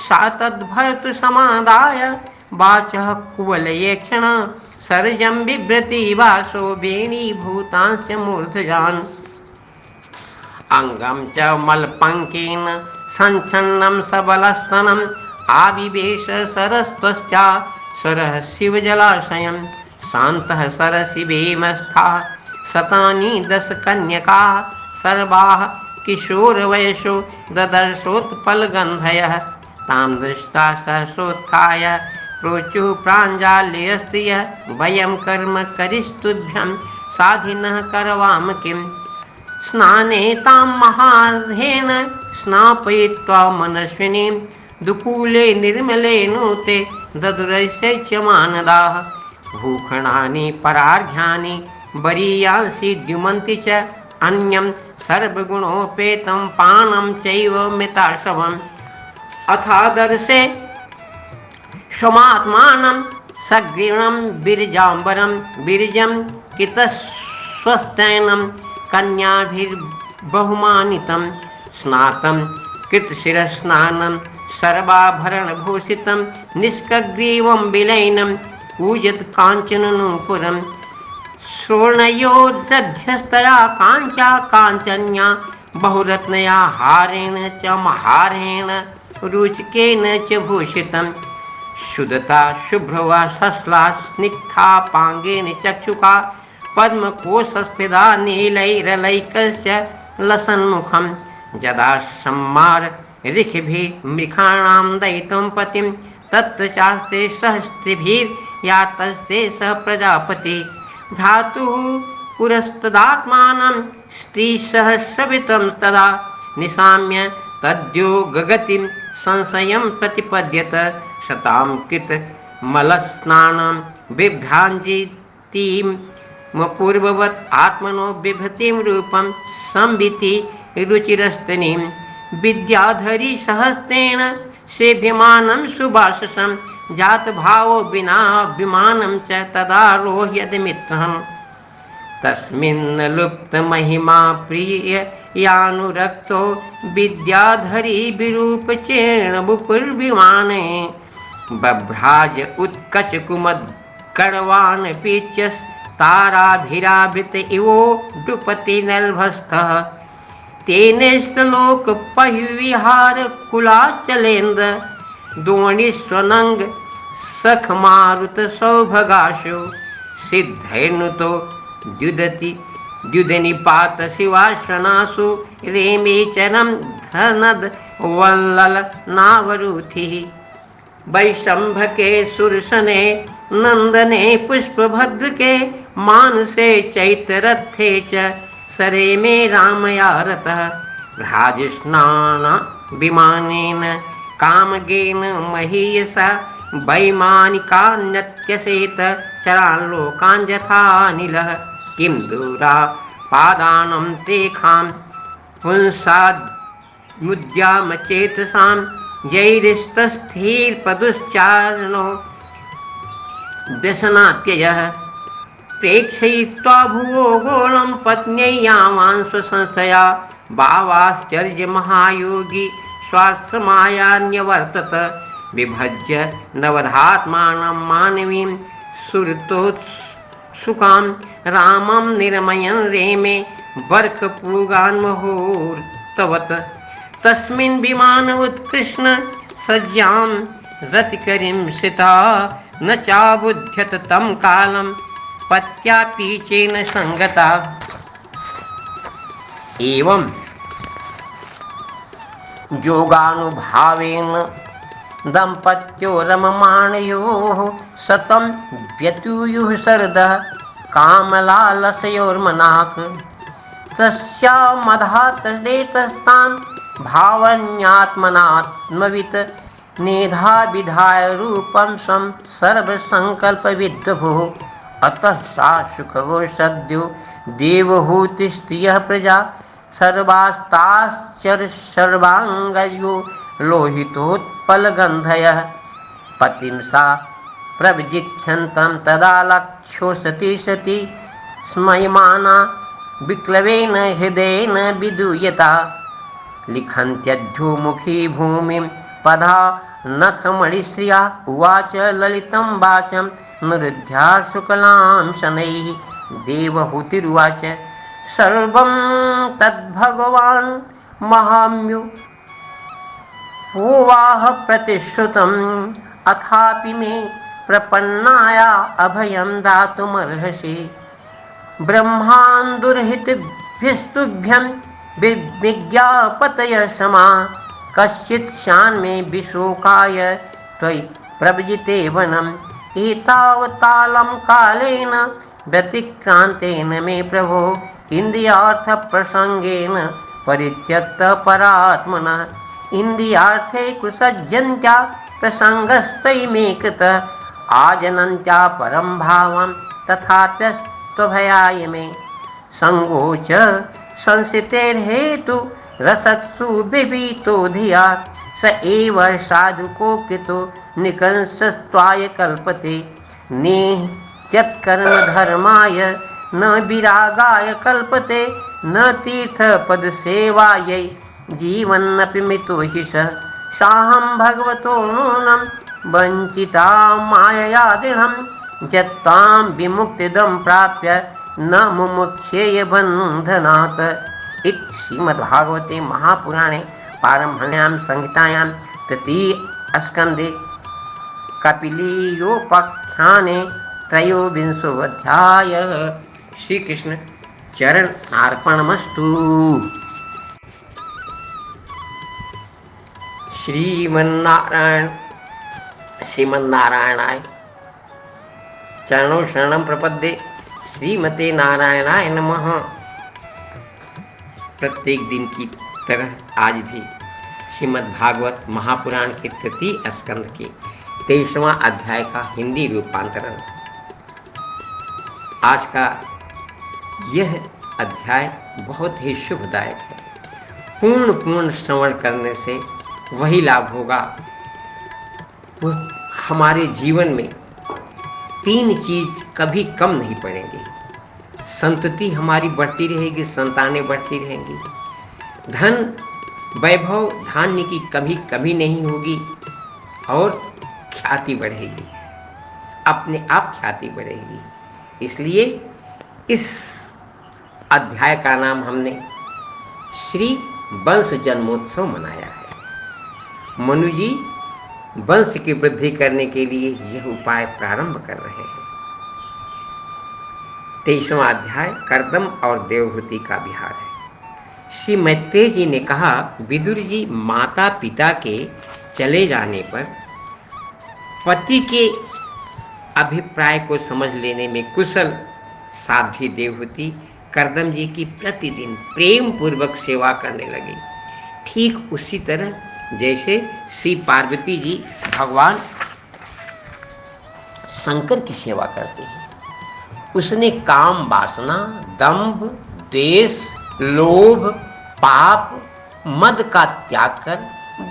सा तद्भर्तु समादाय वाचः कुवलयेक्षण सर्जं बिभ्रति वासो वेणीभूतांस्य मूर्धजान् अंगं च मलपङ्केन सञ्छन्नं सबलस्तनम् आविवेश सरस्त्वश्चा सरः शिवजलाशयं शान्तः सरसिवेमस्था शतानि दशकन्यकाः सर्वाः किशोरवयसो ददर्शोत्पलगन्धयः तां दृष्ट्वा सहसोत्थाय प्रोचुः प्राञ्जाल्यस्त्रियः वयं कर्म करिस्तुभ्यं साधिनः करवाम किम् स्नाने तां महार्घेन स्नापयित्वा मनस्विनीं दुकूले निर्मले नूते ददुरैश्चमानदाः भूषणानि परार्घ्यानि वरीयांसि द्युमन्ति च अन्यं सर्वगुणोपेतं पानं चैव मिताशवम् अथादर्शे स्वमात्मानं सग्रीवं बिरजाम्बरं बिरजं कितस्वस्तैनं कन्याभिर्बहुमानितं स्नातं कृतशिरस्नानं सर्वाभरणभूषितं निष्कग्रीवं विलयनं कूजत काञ्चननूपुरं श्रोणयोर्दध्यस्तया काञ्चा काञ्चन्या बहुरत्नया हारेण च महारेण रुचिकेन च भूषितं शुद्धता शुभ्रवा सस्ला स्निग्धापाङ्गेन चक्षुका पद्मकोशस्फीदा नीलैरलैकस्य लसन्मुखं यदा सम्मार ऋखिभिः मृखाणां दयितं पतिं तत्र चास्ते सहस्त्रिभिर्यातस्ते स प्रजापति भ्रातुः पुरस्तदात्मानं स्त्रीसहस्रवितं तदा निशाम्य तद्यो गगतिं संशयं प्रतिपद्यत शतां कृतमलस्नानं बिभ्राञ्जितीं पूर्ववत् आत्मनो बिभ्रतिं रूपं संविति रुचिरस्तनीं विद्याधरी सहस्तेन सेभ्यमानं सुभाषसं जातभावो विना विमानं च तदारोह्यदमित्रं तस्मिन् लुप्तमहिमा प्रिययानुरक्तो विद्याधरी विरूपचेर्णवपुर्विमाने बभ्राज उत्कचकुमद्गर्वान् पीच्यस्ताराभिरावृत इवो नृपतिनर्भस्थः तेनेष्टलोकपहिविहारकुलाचलेन्द्र दोणीस्वनङ्ग सखमारुतसौभगाशो सिद्धैर्नुतो द्युदनिपात शिवाश्वनासु रेमे चरं धनद वल्ललनावरुथिः वैशम्भके सुरसने नन्दने पुष्पभद्रके मानसे चैत्ररथे च सरे मे रामया रतः भ्राजस्नान विमानेन कामगेन महीयसा वैमानिकान्यत्यसेत चरान् लोकान् यथानिलः किं दूरा पादानं तेखां पुंसाद्मुद्याम चेतसां जैरिस्तस्थिरपदुश्चारणो व्यसनात्ययः प्रेक्षयित्वा भुवो गोलं पत्न्यै यावान् स्वसंस्थया भावाश्चर्य महायोगी स्वाश्रमायान्यवर्तत विभज्य नवधात्मानं मानवीं सुरतोत्सुकां रामं निर्मयन् रेमे वर्कपूगान्मुहूर्तवत् तस्मिन् विमान उत्कृष्ण सज्जां रतिकरीं सिता न चाबुध्यत तं कालं पत्या पीचेन संगता एवं योगानुभावेन दम्पत्यो रममाणयोः शतं व्यतुयुः शरदः कामलालसयोर्मनाक् तस्यामधातदेतस्तान् भावन्यात्मनात्मवित् नेधा विधाय रूपं स्वं सर्वसङ्कल्पविद्वभुः अतः सा सुखगो सद्यो देवहूतिस्त्रियः प्रजा सर्वास्ताश्चर्यसर्वाङ्गयो लोहितोत्पलगन्धयः पतिं सा प्रविजिच्छन्तं तदा लक्ष्यो सती सती स्मयमाना विक्लवेन हृदयेन विदूयता लिखन्त्यध्योमुखी भूमिं पदा नखमणिश्रिया उवाच ललितं वाचं निरुध्या शुक्लां शनैः देवहूतिरुवाच सर्वं तद्भगवान् महाम्यो भुवाह प्रतिश्रुतम् अथापि मे प्रपन्नाया अभयं दातुमर्हसि ब्रह्मान्दुर्हितभ्यस्तुभ्यं विज्ञापतय समा कश्चित् स्यान्मे विशोकाय त्वयि प्रव्रजिते वनम् एतावतालं कालेन व्यतिक्रान्तेन मे प्रभो इन्द्रियार्थप्रसङ्गेन परित्यक्तः परात्मनः इन्द्रियार्थे कुसज्जन्त्या प्रसङ्गस्त्वयि मे कृतः आजनन्त्या परं भावं तथाप्यस्त्वभयाय मे सङ्गो च संसितेर्हेतु रसत्सु बिभीतो धिया स एव साधुको कृतो निकंसस्त्वाय कल्पते नेह यत्कर्मधर्माय न विरागाय कल्पते न तीर्थपदसेवायै जीवन्नपि मितो हि साहं भगवतो नूनं वञ्चिता मायया दृढं यत्त्वां विमुक्तिदं प्राप्य न मुमुक्षेय बन्धनात्। इति श्रीमद्भागवते महापुराणे पारमहंस्यां संहितायां तृतीय स्कन्धे कपिलीयोपाख्याने त्रयोविंशोऽध्यायः। श्री कृष्ण चरण अर्पणमस्तु। श्रीमन्नारायणाय चरणों शरणं प्रपद्ये। श्रीमते नारायणाय नमः। प्रत्येक दिन की तरह आज भी श्रीमद्भागवत महापुराण के तृतीय स्कंद के 23वां अध्याय का हिंदी रूपांतरण। आज का यह अध्याय बहुत ही शुभदायक है। पूर्ण श्रवण करने से वही लाभ होगा। वो हमारे जीवन में 3 चीज कभी कम नहीं पड़ेंगी। संतति हमारी बढ़ती रहेगी, संतानें बढ़ती रहेंगी, धन वैभव धान्य की कभी नहीं होगी और ख्याति बढ़ेगी, अपने आप ख्याति बढ़ेगी। इसलिए इस अध्याय का नाम हमने श्री वंश जन्मोत्सव मनाया है। मनु जी वंश की वृद्धि करने के लिए यह उपाय प्रारंभ कर रहे हैं। 23वां अध्याय कर्दम और देवहूति का विहार है। श्री मैत्रेय जी ने कहा, विदुर जी, माता पिता के चले जाने पर पति के अभिप्राय को समझ लेने में कुशल साध्वी देवहूति कर्दम जी की प्रतिदिन प्रेम पूर्वक सेवा करने लगी। ठीक उसी तरह जैसे श्री पार्वती जी भगवान शंकर की सेवा करते हैं। उसने काम वासना, दंभ, द्वेष, लोभ, पाप, मद का त्याग कर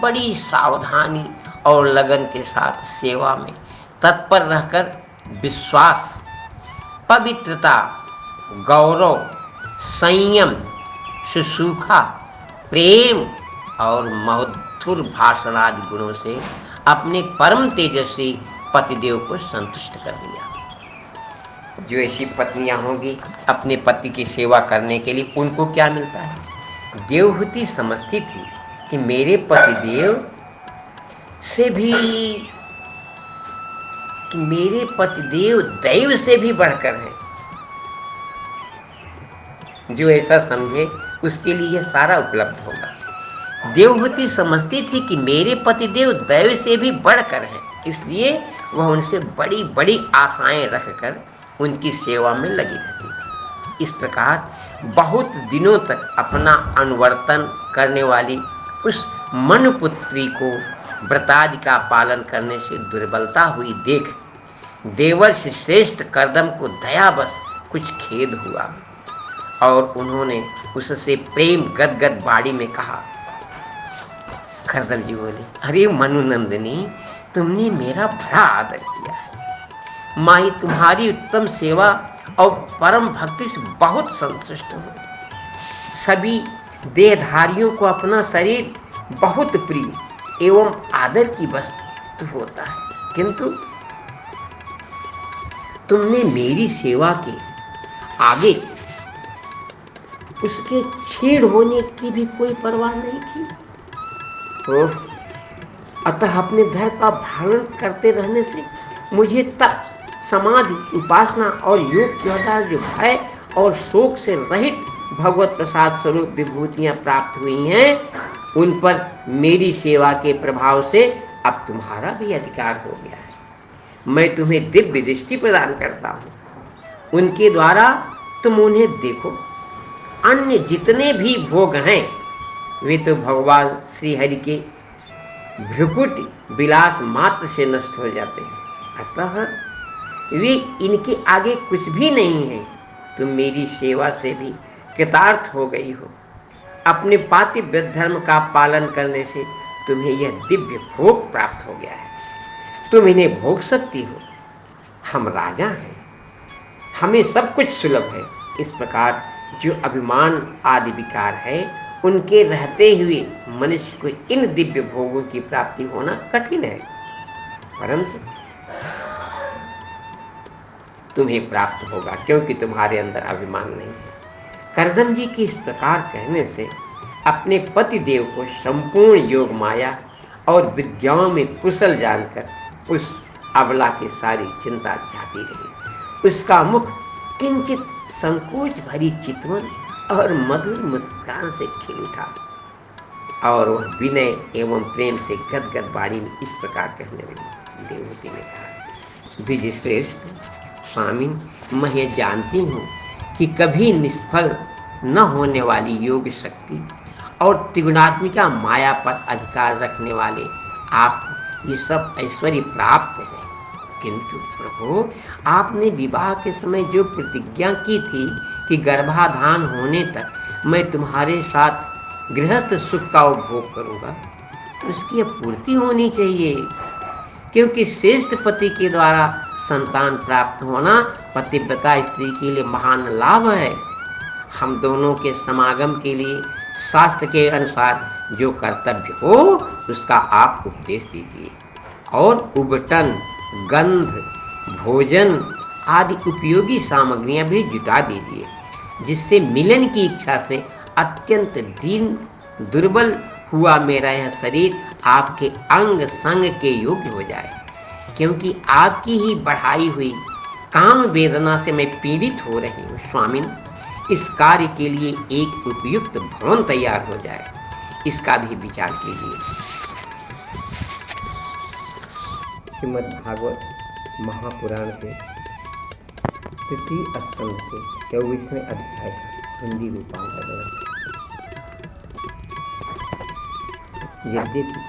बड़ी सावधानी और लगन के साथ सेवा में तत्पर रहकर विश्वास, पवित्रता, गौरव, संयम, शुश्रूषा, प्रेम और मधुर भाषण आदि गुणों से अपने परम तेजस्वी पतिदेव को संतुष्ट कर दिया। जो ऐसी पत्नियां होंगी अपने पति की सेवा करने के लिए, उनको क्या मिलता है? देवहूति समझती थी कि मेरे पतिदेव दैव से भी बढ़कर हैं। जो ऐसा समझे उसके लिए यह सारा उपलब्ध होगा। देवहूति समझती थी कि मेरे पतिदेव दैव से भी बढ़कर हैं, इसलिए वह उनसे बड़ी बड़ी आशाएं रखकर उनकी सेवा में लगी रहती थी। इस प्रकार बहुत दिनों तक अपना अनुवर्तन करने वाली उस मनुपुत्री को व्रतादि का पालन करने से दुर्बलता हुई देख देवर्षि श्रेष्ठ कर्दम को दयावश कुछ खेद हुआ और उन्होंने उससे प्रेम गदगद बाड़ी में कहा। कर्दम जी बोले, अरे मनुनंदिनी, तुमने मेरा बड़ा आदर किया है। माई तुम्हारी उत्तम सेवा और परम भक्ति से बहुत संतुष्ट हूँ। सभी देहधारियों को अपना शरीर बहुत प्रिय एवं आदर की वस्तु होता है, किंतु तुमने मेरी सेवा के आगे उसके छेड़ होने की भी कोई परवाह नहीं की। अतः अपने धर्म का पालन करते रहने से मुझे तप, समाधि, उपासना और योग द्वारा जो भय और शोक से रहित भगवत प्रसाद स्वरूप विभूतियां प्राप्त हुई हैं, उन पर मेरी सेवा के प्रभाव से अब तुम्हारा भी अधिकार हो गया है। मैं तुम्हें दिव्य दृष्टि प्रदान करता हूँ, उनके द्वारा तुम उन्हें देखो। अन्य जितने भी भोग हैं वे तो भगवान श्री हरि के भ्रुकुट विलास मात्र से नष्ट हो जाते हैं, अतः वे इनके आगे कुछ भी नहीं है। तुम मेरी सेवा से भी कृतार्थ हो गई हो। अपने पातिव्य धर्म का पालन करने से तुम्हें यह दिव्य भोग प्राप्त हो गया है, तुम इन्हें भोग सकती हो। हम राजा हैं, हमें सब कुछ सुलभ है। इस प्रकार जो अभिमान आदि विकार है, उनके रहते हुए मनुष्य को इन दिव्य भोगों की प्राप्ति होना कठिन है, परंतु तुम्हें प्राप्त होगा क्योंकि तुम्हारे अंदर अभिमान नहीं है। कर्दम जी के इस प्रकार कहने से अपने पति देव को संपूर्ण योग माया और विद्याओं में कुशल जानकर उस अबला की सारी चिंता जाती रही। उसका मुख किंचित संकोच भरी चितवन और मधुर मुस्कान से खिल उठा और वह विनय एवं प्रेम से गदगद बाड़ी में इस प्रकार कहने लगी। देवहूति ने कहा, द्विजश्रेष्ठ स्वामी, मैं ये जानती हूँ कि कभी निष्फल न होने वाली योग शक्ति और त्रिगुणात्मिका माया पर अधिकार रखने वाले आप ये सब ऐश्वर्य प्राप्त है, किंतु प्रभु, आपने विवाह के समय जो प्रतिज्ञा की थी कि गर्भाधान होने तक मैं तुम्हारे साथ गृहस्थ सुख का उपभोग करूंगा, उसकी पूर्ति होनी चाहिए, क्योंकि श्रेष्ठ पति के द्वारा संतान प्राप्त होना पतिव्रता स्त्री के लिए महान लाभ है। हम दोनों के समागम के लिए शास्त्र के अनुसार जो कर्तव्य हो उसका आप उपदेश दीजिए और उबटन, गंध, भोजन आदि उपयोगी सामग्रियां भी जुटा दीजिए, जिससे मिलन की इच्छा से अत्यंत दीन दुर्बल हुआ मेरा यह शरीर आपके अंग संग के योग्य हो जाए, क्योंकि आपकी ही बढ़ाई हुई काम वेदना से मैं पीड़ित हो रही हूँ। स्वामी, इस कार्य के लिए एक उपयुक्त भवन तैयार हो जाए, इसका भी विचार कीजिए। श्रीमद् भागवत महापुराण के तृतीय स्कंध के 24वें अध्याय का हिंदी रूपांतरण। यद्यपि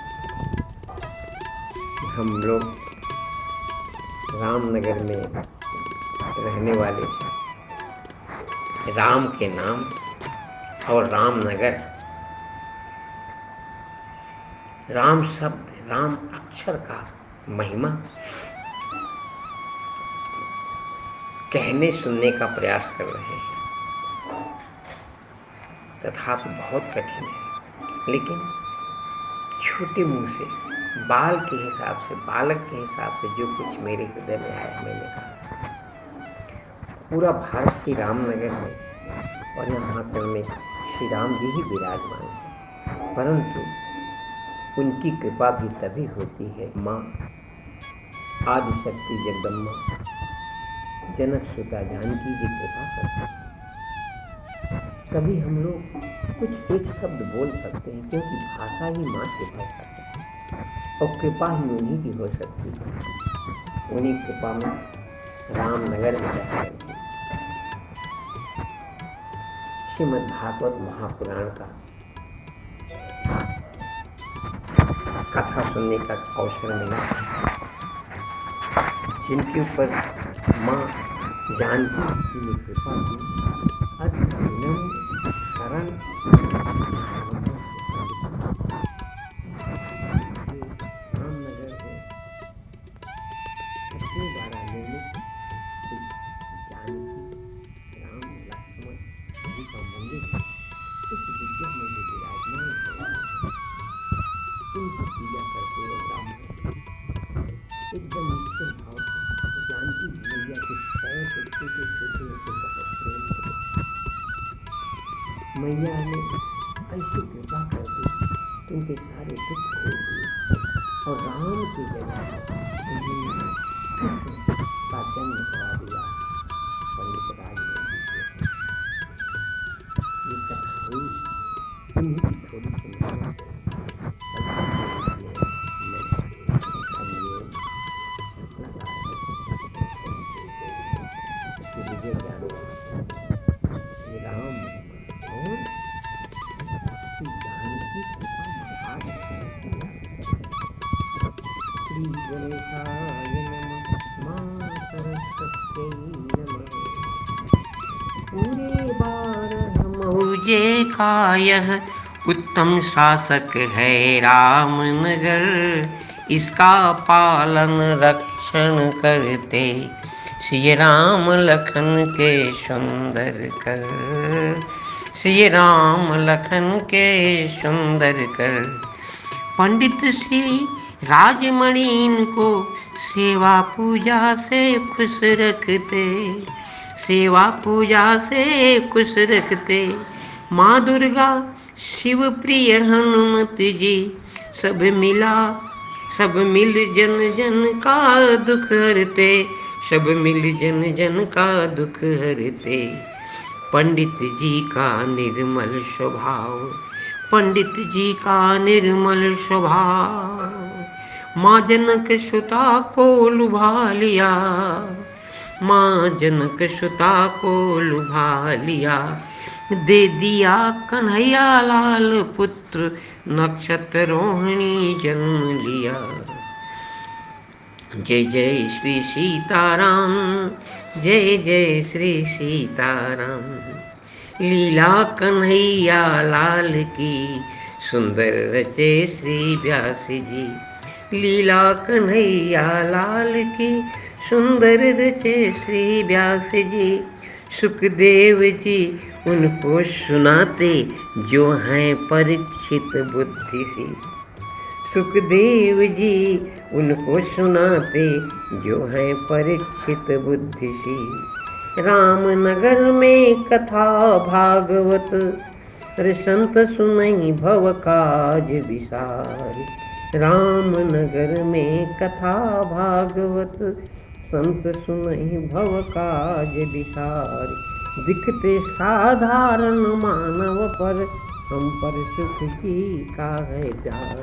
हम लोग रामनगर में रहने वाले, राम के नाम और रामनगर, राम शब्द, राम अक्षर का महिमा कहने सुनने का प्रयास कर रहे हैं, तथापि बहुत कठिन है, लेकिन छोटे मुंह से बाल के हिसाब से, बालक के हिसाब से जो कुछ मेरे हृदय में आया मैंने कहा। पूरा भारत की रामनगर में और यहाँ पर में श्री राम जी ही विराजमान है, परंतु उनकी कृपा भी तभी होती है माँ आदिशक्ति जगदम्बा जनक सुता जानकी जी कृपा करते हैं, तभी हम लोग कुछ एक शब्द बोल सकते हैं, क्योंकि भाषा ही मातृभाषा है और कृपा ही उन्हीं की हो सकती है। उन्हीं कृपा में रामनगर में रह रहे थे। श्रीमद् भागवत महापुराण का कथा सुनने का अवसर मिला, जिनके ऊपर माँ जानकी जी ने कृपा की। अति विनम्र सरल रामनगर है, कृष्ण द्वारा निर्मित जानकी राम लक्ष्मण जी का मंदिर इस विद्या में भी विराजमान है। उनकी पूजा करते हुए ब्राह्मण एकदम निश्चित भाव से जानकी मैया के पैर को छूते छूते उसे बहुत प्रेम करते। मैया ने ऐसी कृपा कर दी, उनके सारे दुख खो दिए और राम की जगह उन्होंने कृष्ण का जन्म करा दिया पंडित राजनंदी के। ये कथा हुई, उन्हीं की थोड़ी सुनाई मौजे का यह उत्तम शासक है रामनगर, इसका पालन रक्षण करते श्री राम लखन के सुंदर कर, श्री राम लखन के सुंदर कर। पंडित श्री राजमणि इनको सेवा पूजा से खुश रखते, सेवा पूजा से खुश रखते। माँ दुर्गा शिव प्रिय हनुमत जी सब मिल जन जन का दुख हरते, सब मिल जन जन का दुख हरते। पंडित जी का निर्मल स्वभाव, पंडित जी का निर्मल स्वभाव। माँ जनक सुता को लुभा लिया, माँ जनक सुता को लुभा लिया। दे दिया कन्हैया लाल पुत्र, नक्षत्र रोहिणी जन्म लिया। जय जय श्री सीताराम, जय जय श्री सीताराम। लीला कन्हैया लाल की सुंदर रचे श्री व्यास जी, लीला कन्हैया लाल की सुंदर रचे श्री व्यास जी। सुखदेव जी उनको सुनाते जो हैं परीक्षित बुद्धि से, सुखदेव जी उनको सुनाते जो हैं परीक्षित बुद्धि से। रामनगर में कथा भागवत, संत सुनई भव काज विसार। रामनगर में कथा भागवत, संत सुनहि भव काज विसार। दिखते साधारण मानव पर, हम पर सुख की का है प्यार।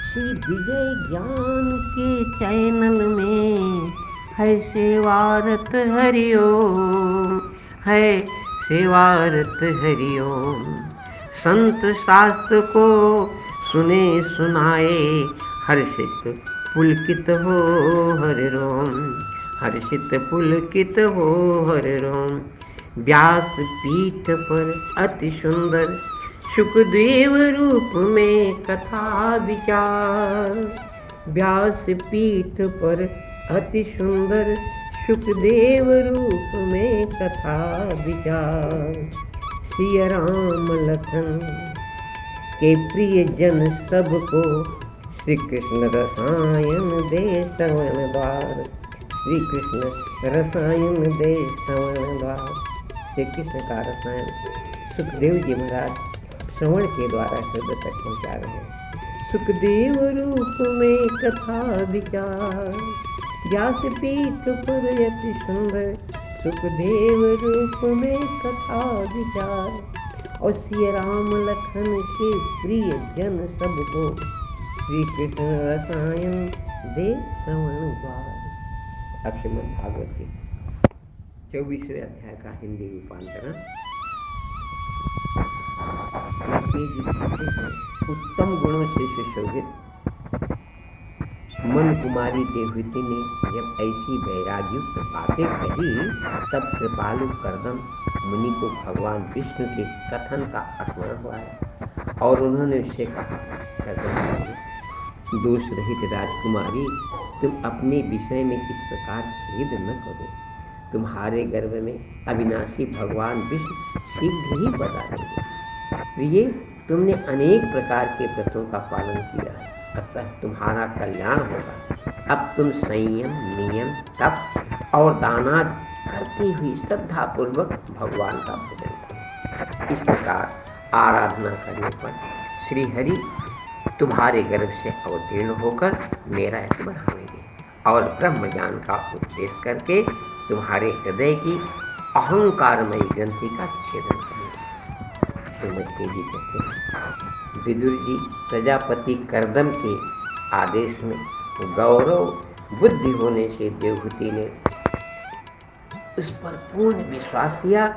श्री विजय ज्ञान के चैनल में है सेवारत हरिओम, है सेवारत हरिओम। संत शास्त्र को सुने सुनाए, हर्षित पुलकित हो हरि रोम, हर्षित पुलकित हो हरि रोम। व्यास पीठ पर अति सुंदर, सुखदेव रूप में कथा विचार। व्यास पीठ पर अति सुंदर, सुखदेव रूप में कथा विचार। श्री राम लखन के प्रिय जन सबको, श्री कृष्ण रसायन दे श्रवण द्वार। श्री कृष्ण रसायन दे श्रवण द्वार। श्री कृष्ण का रसायन सुखदेव जी महाराज श्रवण के द्वारा हृदय तक पहुँचा रहे हैं। सुखदेव रूप में कथा विचार। व्यास पीठ पर अति सुंदर, सुखदेव रूप में कथा विचार। और श्री राम लखन के प्रिय जन सबको, श्री कृष्ण रसायन दे श्रवण द्वार। अब श्रीमद् भागवत के 24वें अध्याय का हिंदी रूपांतरण। उत्तम गुणों से सुशोभित मन कुमारी देवहूति ने जब ऐसी वैराग्युक्त बातें कही, तब कृपालु कर्दम मुनि को भगवान विष्णु के कथन का स्मरण हुआ है और उन्होंने उससे कहा, दोष रहित राजकुमारी, तुम अपने विषय में इस प्रकार खेद न करो। तुम्हारे गर्भ में अविनाशी भगवान विष्णु शीघ्र ही बता देंगे। प्रिय, तुमने अनेक प्रकार के व्रतों का पालन किया है, अतः तुम्हारा कल्याण होगा। अब तुम संयम, नियम, तप और दानाद करती हुई श्रद्धा पूर्वक भगवान का भजन करो। इस प्रकार आराधना करने पर श्री हरि तुम्हारे गर्भ से अवतीर्ण होकर मेरा यश बढ़ाएंगे और ब्रह्म ज्ञान का उपदेश करके तुम्हारे हृदय की अहंकारमयी ग्रंथि का छेदन करेंगे। तो मैं तेजी कहते हैं, विदुर जी प्रजापति कर्दम के आदेश में गौरव बुद्धि होने से देवहूति ने उस पर पूर्ण विश्वास किया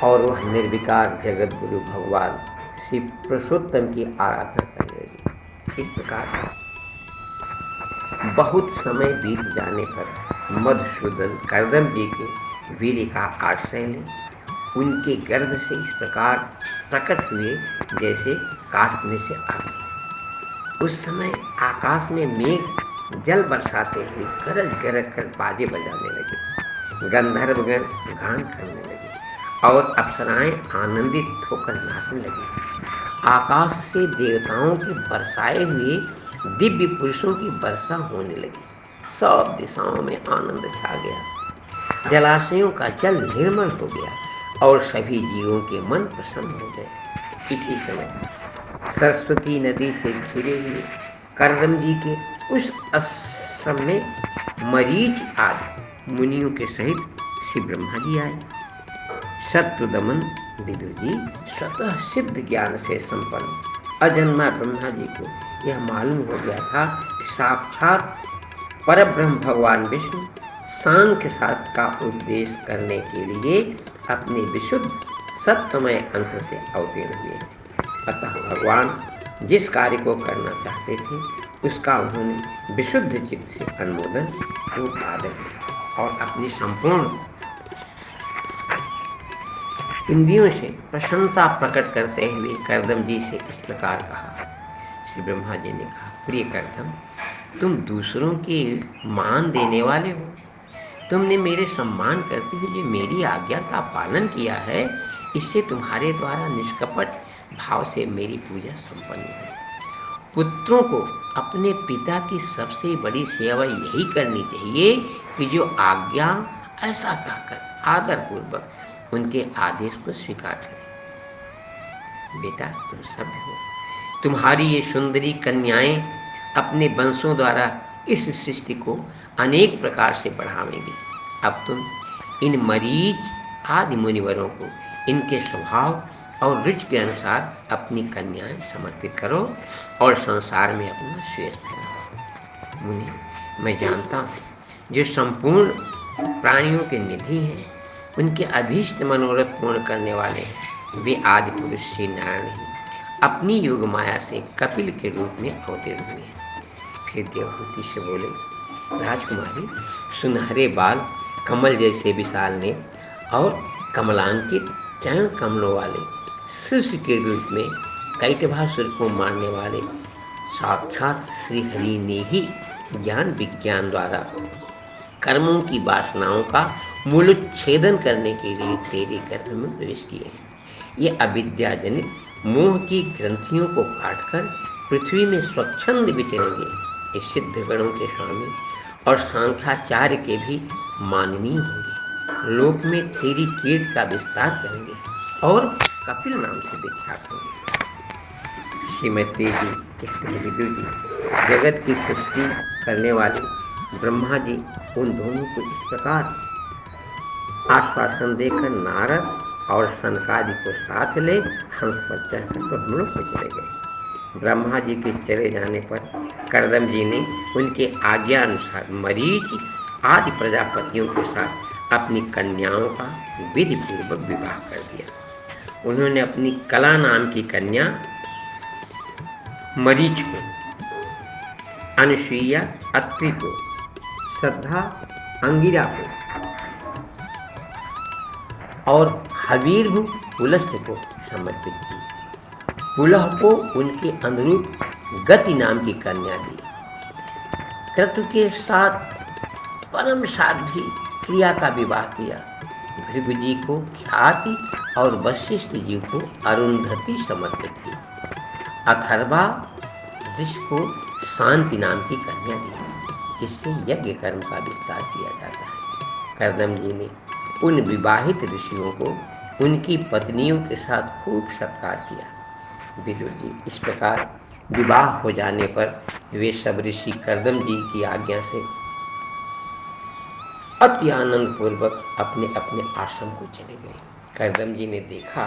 और वह निर्विकार जगत गुरु भगवान श्री पुरुषोत्तम की आराधना करने लगी। इस प्रकार बहुत समय बीत जाने पर मधुसूदन कर्दम जी के वीर्य का आश्रय ले उनके गर्भ से इस प्रकार प्रकट हुए जैसे काष्ठ में से आग। उस समय आकाश में मेघ जल बरसाते हुए गरज गरज कर बाजे बजाने लगे, गंधर्वगण गान करने लगे और अप्सराएं आनंदित होकर नाचने लगी। आकाश से देवताओं की बरसाए हुए दिव्य पुरुषों की वर्षा होने लगी। सब दिशाओं में आनंद छा गया। जलाशयों का जल निर्मल हो गया और सभी जीवों के मन प्रसन्न हो गए। इसी समय सरस्वती नदी से घिरे हुए कर्दम जी के उस आश्रम में मरीच आदि मुनियों के सहित श्री ब्रह्मा जी आए। शत्रुदमन विदुर जी स्वतः सिद्ध ज्ञान से संपन्न अजन्मा ब्रह्मा जी को यह मालूम हो गया था कि साक्षात परब्रह्म भगवान विष्णु सांख्य शास्त्र का उपदेश करने के लिए अपने विशुद्ध सत्वमय अंश से अवतीर्ण हुए। अतः भगवान जिस कार्य को करना चाहते थे उसका उन्होंने विशुद्ध चित्त से अनुमोदन और अपनी संपूर्ण इंद्रियों से प्रशंसा प्रकट करते हुए कर्दम जी से इस प्रकार कहा। श्री ब्रह्मा जी ने कहा, प्रिय कर्दम, तुम दूसरों के मान देने वाले हो। तुमने मेरे सम्मान करते हुए जो मेरी आज्ञा का पालन किया है, इससे तुम्हारे द्वारा निष्कपट भाव से मेरी पूजा संपन्न है। पुत्रों को अपने पिता की सबसे बड़ी सेवा यही करनी चाहिए कि जो आज्ञा ऐसा कहकर आदरपूर्वक उनके आदेश को स्वीकार करें। बेटा, तुम सभ्य हो। तुम्हारी ये सुंदरी कन्याएं अपने वंशों द्वारा इस सृष्टि को अनेक प्रकार से बढ़ावेंगी। अब तुम इन मरीच आदि मुनिवरों को इनके स्वभाव और रुचि के अनुसार अपनी कन्याएं समर्पित करो और संसार में अपना श्रेष्ठ फैलाओ। मुनि, मैं जानता हूँ जो संपूर्ण प्राणियों के निधि हैं, उनके अभीष्ट मनोरथ पूर्ण करने वाले हैं, वे आदि पुरुष श्री नारायण ही अपनी योग माया से कपिल के रूप में अवतीर्ण हुए हैं। फिर देवहूति से बोले, राजकुमारी, सुनहरे बाल, कमल जैसे विशाल नेत्र और कमलांकित चरण कमलों वाले शिष्य के रूप में कैटभासुर को मारने वाले साक्षात श्री हरि ने ही ज्ञान विज्ञान द्वारा कर्मों की वासनाओं का मूलोच्छेदन करने के लिए तेरे गर्भ में प्रवेश किए हैं। ये अविद्याजनित मोह की ग्रंथियों को काटकर पृथ्वी में स्वच्छंद विचरेंगे। ये सिद्ध गणों के स्वामी और सांख्याचार्य के भी माननीय होंगे। लोक में तेरी कीर्ति का विस्तार करेंगे और कपिल नाम से विख्यात होंगे। श्रीमती जी कृष्ण विदुर जी, जगत की सृष्टि करने वाले ब्रह्मा जी उन दोनों को इस प्रकार आश्वासन देकर नारद और सनकादि को साथ ले हंस पर चढ़कर तो हम लोग से चले गए। ब्रह्मा जी के चले जाने पर करदम जी ने उनके आज्ञा अनुसार मरीच आदि प्रजापतियों के साथ अपनी कन्याओं का विधि पूर्वक विवाह कर दिया। उन्होंने अपनी कला नाम की कन्या मरीच को, अनुसुईया अत्रि को, श्रद्धा अंगिरा को और हवीरभु पुलस्त्य को समर्पित की। पुलह को उनके अनुरूप गति नाम की कन्या दी। क्रतु के साथ परम साध्वी क्रिया का विवाह किया। भृगु जी को ख्याति और वशिष्ठ जी को अरुंधति समर्पित की। अथर्वा ऋषि को शांति नाम की कन्या दी, जिससे यज्ञ कर्म का विस्तार किया जाता है। करदम जी ने उन विवाहित ऋषियों को उनकी पत्नियों के साथ खूब सत्कार किया। विदुर जी इस प्रकार विवाह हो जाने पर वे सब ऋषि करदम जी की आज्ञा से अति आनंद पूर्वक अपने अपने आश्रम को चले गए। करदम जी ने देखा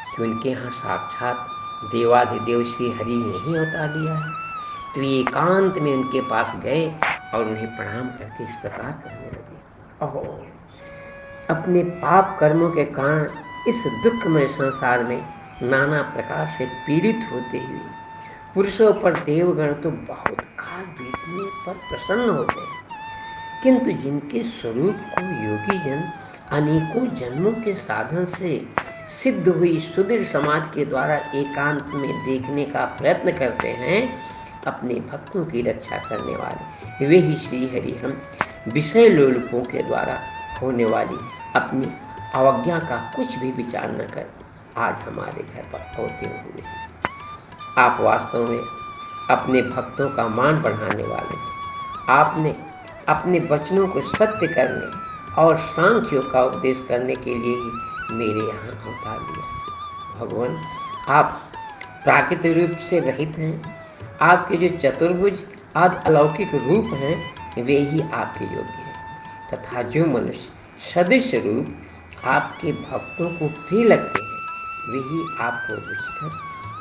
कि उनके यहाँ साक्षात देवाधिदेव श्री हरि ने ही अवतार लिया है, तो वे एकांत में उनके पास गए और उन्हें प्रणाम करके इस प्रकार कहने लगे, अहो, अपने पाप कर्मों के कारण इस दुखमय संसार में नाना प्रकार से पीड़ित होते हुए पुरुषों पर देवगण तो बहुत काल बीतने पर प्रसन्न होते हैं, किंतु जिनके स्वरूप को योगी जन अनेकों जन्मों के साधन से सिद्ध हुई सुदृढ़ समाज के द्वारा एकांत में देखने का प्रयत्न करते हैं, अपने भक्तों की रक्षा करने वाले वे ही श्री हरि हम विषय लोलुपों के द्वारा होने वाली अपनी अवज्ञा का कुछ भी विचार न कर आज हमारे घर पर अवतीर्ण हुए। आप वास्तव में अपने भक्तों का मान बढ़ाने वाले हैं। आपने अपने वचनों को सत्य करने और सांख्यों का उपदेश करने के लिए ही मेरे यहाँ अवतार लिया। भगवान, आप प्राकृतिक रूप से रहित हैं। आपके जो चतुर्भुज आदि अलौकिक रूप हैं वे ही आपके योग्य हैं, तथा जो मनुष्य सदृश रूप आपके भक्तों को प्रिय लगते हैं वे ही आपको रुचिकर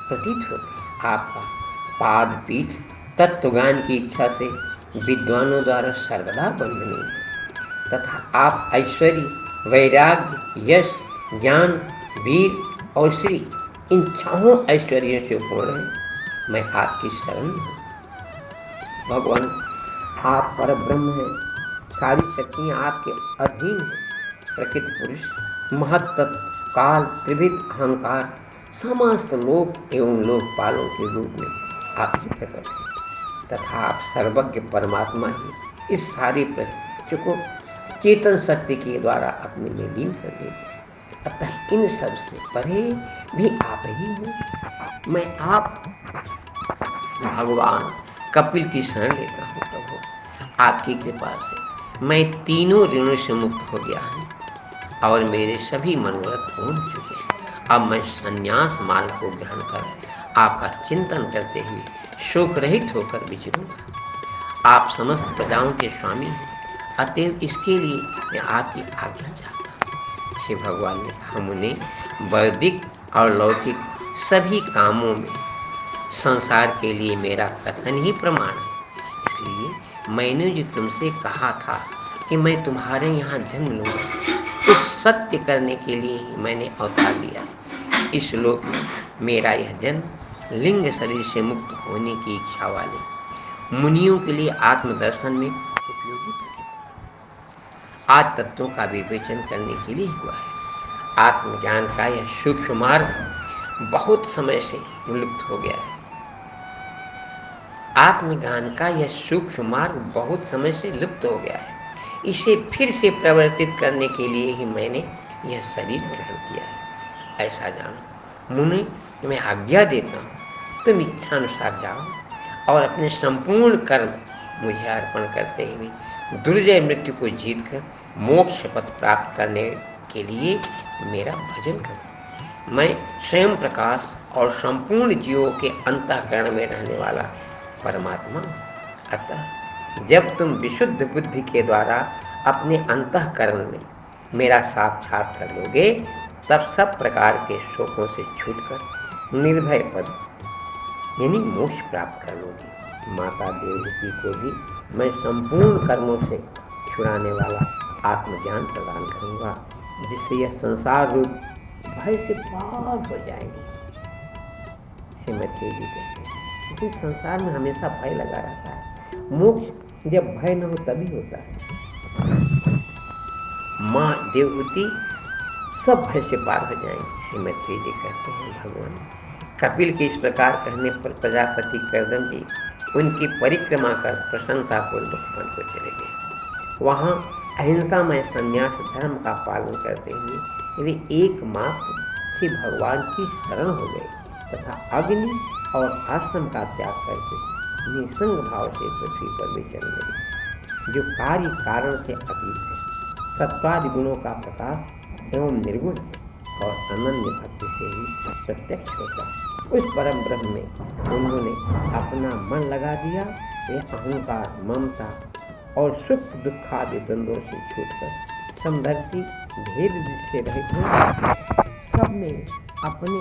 प्रतीत होते हैं। आपका पाद पीठ तत्वज्ञान की इच्छा से विद्वानों द्वारा सर्वदा वंदनीय है, तथा आप ऐश्वर्य, वैराग्य, यश, ज्ञान, वीर और श्री इन छहों ऐश्वर्यों से पूर्ण हैं। मैं आपकी शरण हूँ। भगवान, आप परब्रह्म हैं। सारी शक्तियाँ आपके अधीन हैं। प्रकृति पुरुष, महत्तत्व, काल, त्रिविध अहंकार, समस्त लोक एवं लोकपालों के रूप में आप प्रकट हैं, तथा आप सर्वज्ञ परमात्मा ही इस सारे प्रपंच को चेतन शक्ति के द्वारा अपने में लीन कर देते हैं। अतः इन सब से परे भी आप ही हैं। मैं आप भगवान कपिल की शरण लेता हूँ। प्रभु, आपकी कृपा से मैं तीनों ऋणों से मुक्त हो गया हूँ और मेरे सभी मनोरथ पूर्ण हो चुके हैं। अब मैं संन्यास मार्ग को ग्रहण कर आपका चिंतन करते हुए शोक रहित होकर विचरूंगा। आप समस्त प्रजाओं के स्वामी हैं, अतएव इसके लिए मैं आपकी आज्ञा चाहता हूँ। श्री भगवान ने कहा, मुने, वैदिक और लौकिक सभी कामों में संसार के लिए मेरा कथन ही प्रमाण है। इसलिए मैंने जो तुमसे कहा था कि मैं तुम्हारे यहाँ जन्म लूँगा, उस सत्य करने के लिए ही मैंने अवतार लिया है। इस लोक में मेरा यह जन्म लिंग शरीर से मुक्त होने की इच्छा वाले मुनियों के लिए आत्मदर्शन में उपयोगी है। आज तत्वों का विवेचन करने के लिए हुआ है। आत्मज्ञान का यह सूक्ष्म मार्ग बहुत समय से विलुप्त हो गया है। आत्मज्ञान का यह सूक्ष्म मार्ग बहुत समय से लुप्त हो गया है। इसे फिर से प्रवर्तित करने के लिए ही मैंने यह शरीर ग्रहण किया है। ऐसा जानो मुने, मैं आज्ञा देता हूँ, तुम इच्छानुसार जाओ और अपने संपूर्ण कर्म मुझे अर्पण करते हुए दुर्जय मृत्यु को जीतकर मोक्ष पथ प्राप्त करने के लिए मेरा भजन करो। मैं स्वयं प्रकाश और संपूर्ण जीवों के अंतःकरण में रहने वाला परमात्मा। अतः जब तुम विशुद्ध बुद्धि के द्वारा अपने अंतःकरण में मेरा साक्षात कर लोगे, तब सब प्रकार के शोकों से छूटकर निर्भय पद यानी मोक्ष प्राप्त कर लोगे। माता देवकी को भी मैं संपूर्ण कर्मों से छुड़ाने वाला आत्मज्ञान प्रदान करूंगा, जिससे यह संसार रूप भय से पार हो जाएंगे। श्रीमती जी कहते हैं क्योंकि संसार में हमेशा भय लगा रहता है। मोक्ष जब भय न हो तभी होता है। माँ देवहूति सब भय से पार हो जाएंगे। श्रीमती जी कहते हैं भगवान कपिल के इस प्रकार कहने पर प्रजापति कर्दम जी उनकी परिक्रमा कर प्रसन्नतापूर्वक वन को चले गए। वहाँ अहिंसामय संन्यास धर्म का पालन करते हुए वे एकमात्र श्री भगवान की शरण हो गए तथा अग्नि और आश्रम का त्याग करके निसंग भाव से पृथ्वी पर विचरण लगे, जो कार्य कारण से अतीत है, सत्वादि गुणों का प्रकाश एवं निर्गुण और अनन्य भक्ति से ही प्रत्यक्ष होता है। उस परम ब्रह्म में उन्होंने अपना मन लगा दिया। वे अहंकार, ममता और सुख दुखादि द्वंद्वों से छूटकर समदर्शी भेद से रहित हो सब में अपने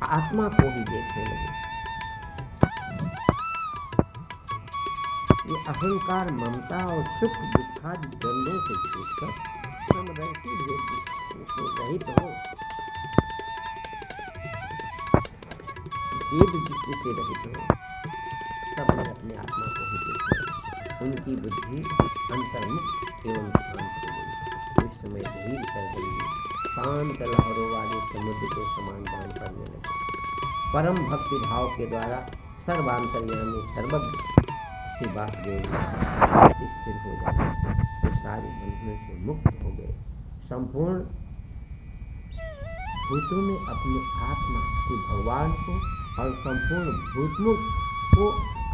आत्मा को ही देखने लगे। ये अहंकार, ममता और सुख दुखादि द्वंद्वों से छूटकर समदर्शी भेद से रहित हो भेद दृष्टि से रहित हो सब में अपने आत्मा को ही देखने। उनकी बुद्धि अंतर्मुख एवं शांत हो गई। उस समय धीर कर गई शांत लहरों वाले समुद्र के समान जान पड़ने लगे। परम भक्ति भाव के द्वारा सर्वांतर्यामी सर्वज्ञ की बात स्थिर हो जाए तो सारे बंधनों से मुक्त हो गए। संपूर्ण भूतों में अपने आत्मा के भगवान को और संपूर्ण भूतमुख को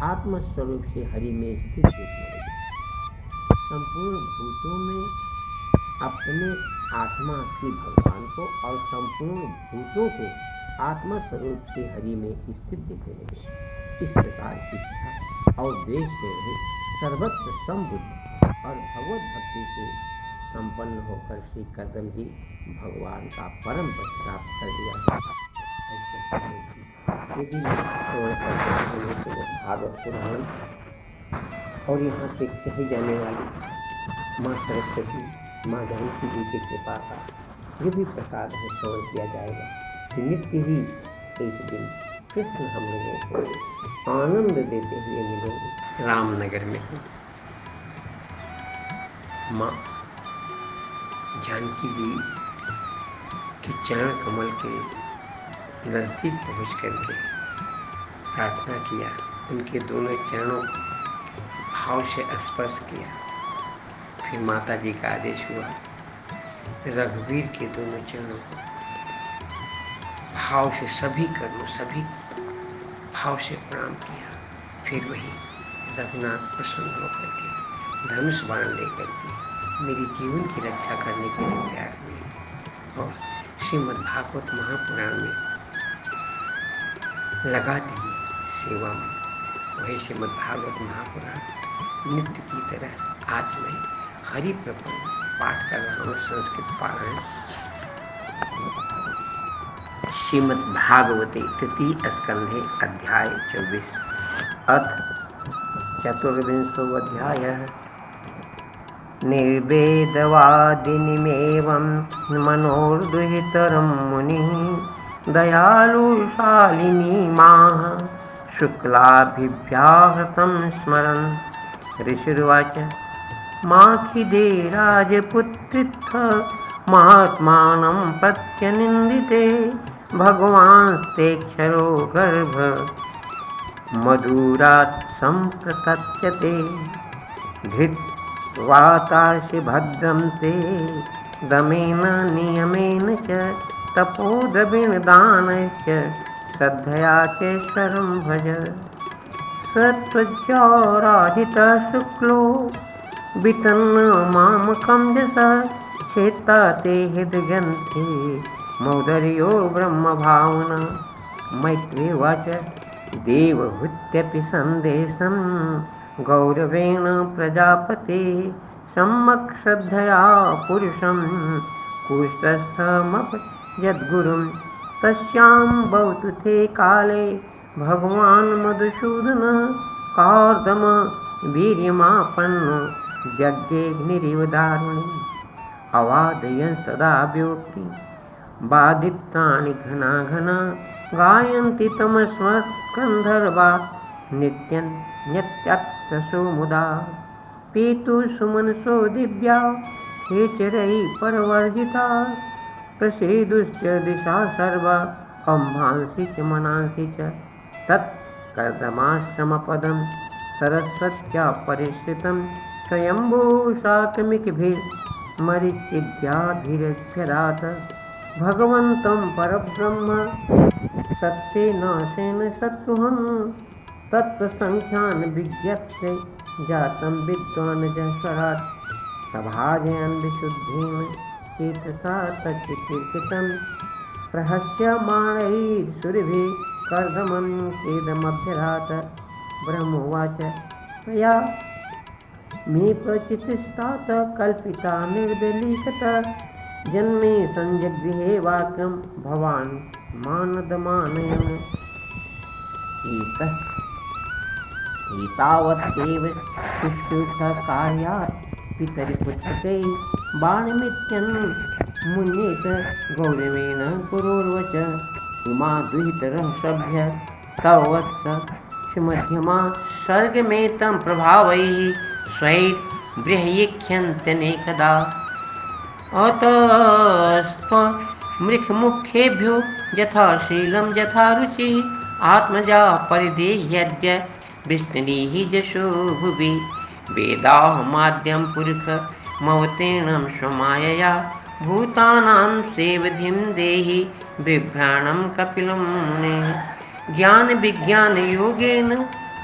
आत्मस्वरूप से हरि में स्थित देखने लगे। संपूर्ण भूतों में अपने आत्मा के भगवान को और संपूर्ण भूतों को आत्मा स्वरूप से हरि में स्थित देखने लगे। इस प्रकार इच्छा और द्वेष से रहित सर्वत्र समबुद्ध और भगवत भक्ति से संपन्न होकर श्री कर्दम जी भगवान का परम पद प्राप्त कर लिया। यदि भागवत पुराण और यहाँ से कही जाने वाली माँ सरस्वती, माँ जानकी जी की कृपा का जो भी प्रसाद है श्रवण किया जाएगा कि नित्य ही एक दिन कृष्ण हम लोगों को आनंद देते हुए मिलेंगे रामनगर में। माँ जानकी जी के चरण कमल के नजदीक पहुँच करके प्रार्थना किया, उनके दोनों चरणों भाव से स्पर्श किया। फिर माता जी का आदेश हुआ रघुवीर के दोनों चरणों को भाव से सभी कर्मों सभी भाव से प्रणाम किया। फिर वही रघुनाथ प्रसन्न होकर के धनुष बाण लेकर के मेरी जीवन की रक्षा करने के लिए तैयार हुए और श्रीमद् भागवत महापुराण में लगा दी सेवा में। वही श्रीमद् भागवत महापुराण नित्य की तरह आज मैं हरि प्रपन्न पाठ कर रहा हूँ। संस्कृत पारायण श्रीमद् भागवते तृतीय स्कंधे अध्याय 24 अथ चतुर्विंशो अध्यायः निर्वेदवादिनीमेवं मनोर्दुहितरं मुनिः दयालु शालिनी माः शुक्लाभिव्याहतं स्मरन् ऋषिर्वाच माखिदे राजपुत्रित्थ महात्मानं प्रत्यनिन्दिते भगवांस्तेक्षरो गर्भ मधुरात् सम्प्रतच्यते धृत्वाताशि भद्रं ते दमेन नियमेन च तपोद्रविण दानश्च श्रद्धया चेश्वरं भज सत्वज्राजितः शुक्लो वितन्न मामकं जसा चेता ते हृदयग्रन्थे मौदर्यो ब्रह्मभावना मैत्रेवाच देवहूत्यपि सन्देशं गौरवेण प्रजापते सम्यक् श्रद्धया पुरुषं कुशस्थमप यद्गुरुं तस्यां भवतु ते काले भगवान् मधुसूदन कार्दम वीर्यमापन्नो यज्ञेऽग्निरिव दारुणे अवादयन् सदा व्योक्ति बाधित्राणि घना घना गायन्ति तमस्मत्कन्धर्वा नित्यं नित्यत्सु मुदा पीतु सुमनसो दिव्या हेचरैः परवर्जिता प्रसीदुश्च दिशा सर्वा अम्भांसि च मनांसि च तत्कर्दमाश्रमपदं सरस्वत्या परिष्कृतं स्वयम्भूशाकमिकभिर्मरीचिभ्याभिरभ्यदात् भगवन्तं परब्रह्म सत्येन सेन शत्रुहं तत्त्वसंख्यान् विज्ञप्ते जातं विद्वानजस्वरात् सभाजयन् विशुद्धेन चेतसा तच्चिकीर्तितं प्रहस्यमाणैर्सुरभिः कर्दमं खेदमभ्यधात् ब्रह्मोवाच त्वया मे प्रचितिस्तात कल्पिता निर्दलीयता जन्मे संजगृहे वाक्यं भवान् मानदमानयन् एतावदेव शुश्रूषकार्यात् पितरिपुत्रते बाणमित्यन् मुन्येत गौरवेण पुरोर्वच इमा दुहितरः सभ्य तव वत्स मध्यमा सर्गमेतं प्रभावैः स्वैर्बृहयिख्यन्त्यनेकदा अतस्त्वमृखमुखेभ्यो यथाशीलं यथा रुचिः आत्मजा परिदेह्यद्य विष्णुः जशो भुवि वेदाहमाद्यं पुरुषमवतीर्णं स्वमायया भूतानां सेवधिं देहि बिभ्राणं कपिलं मुनेः ज्ञानविज्ञानयोगेन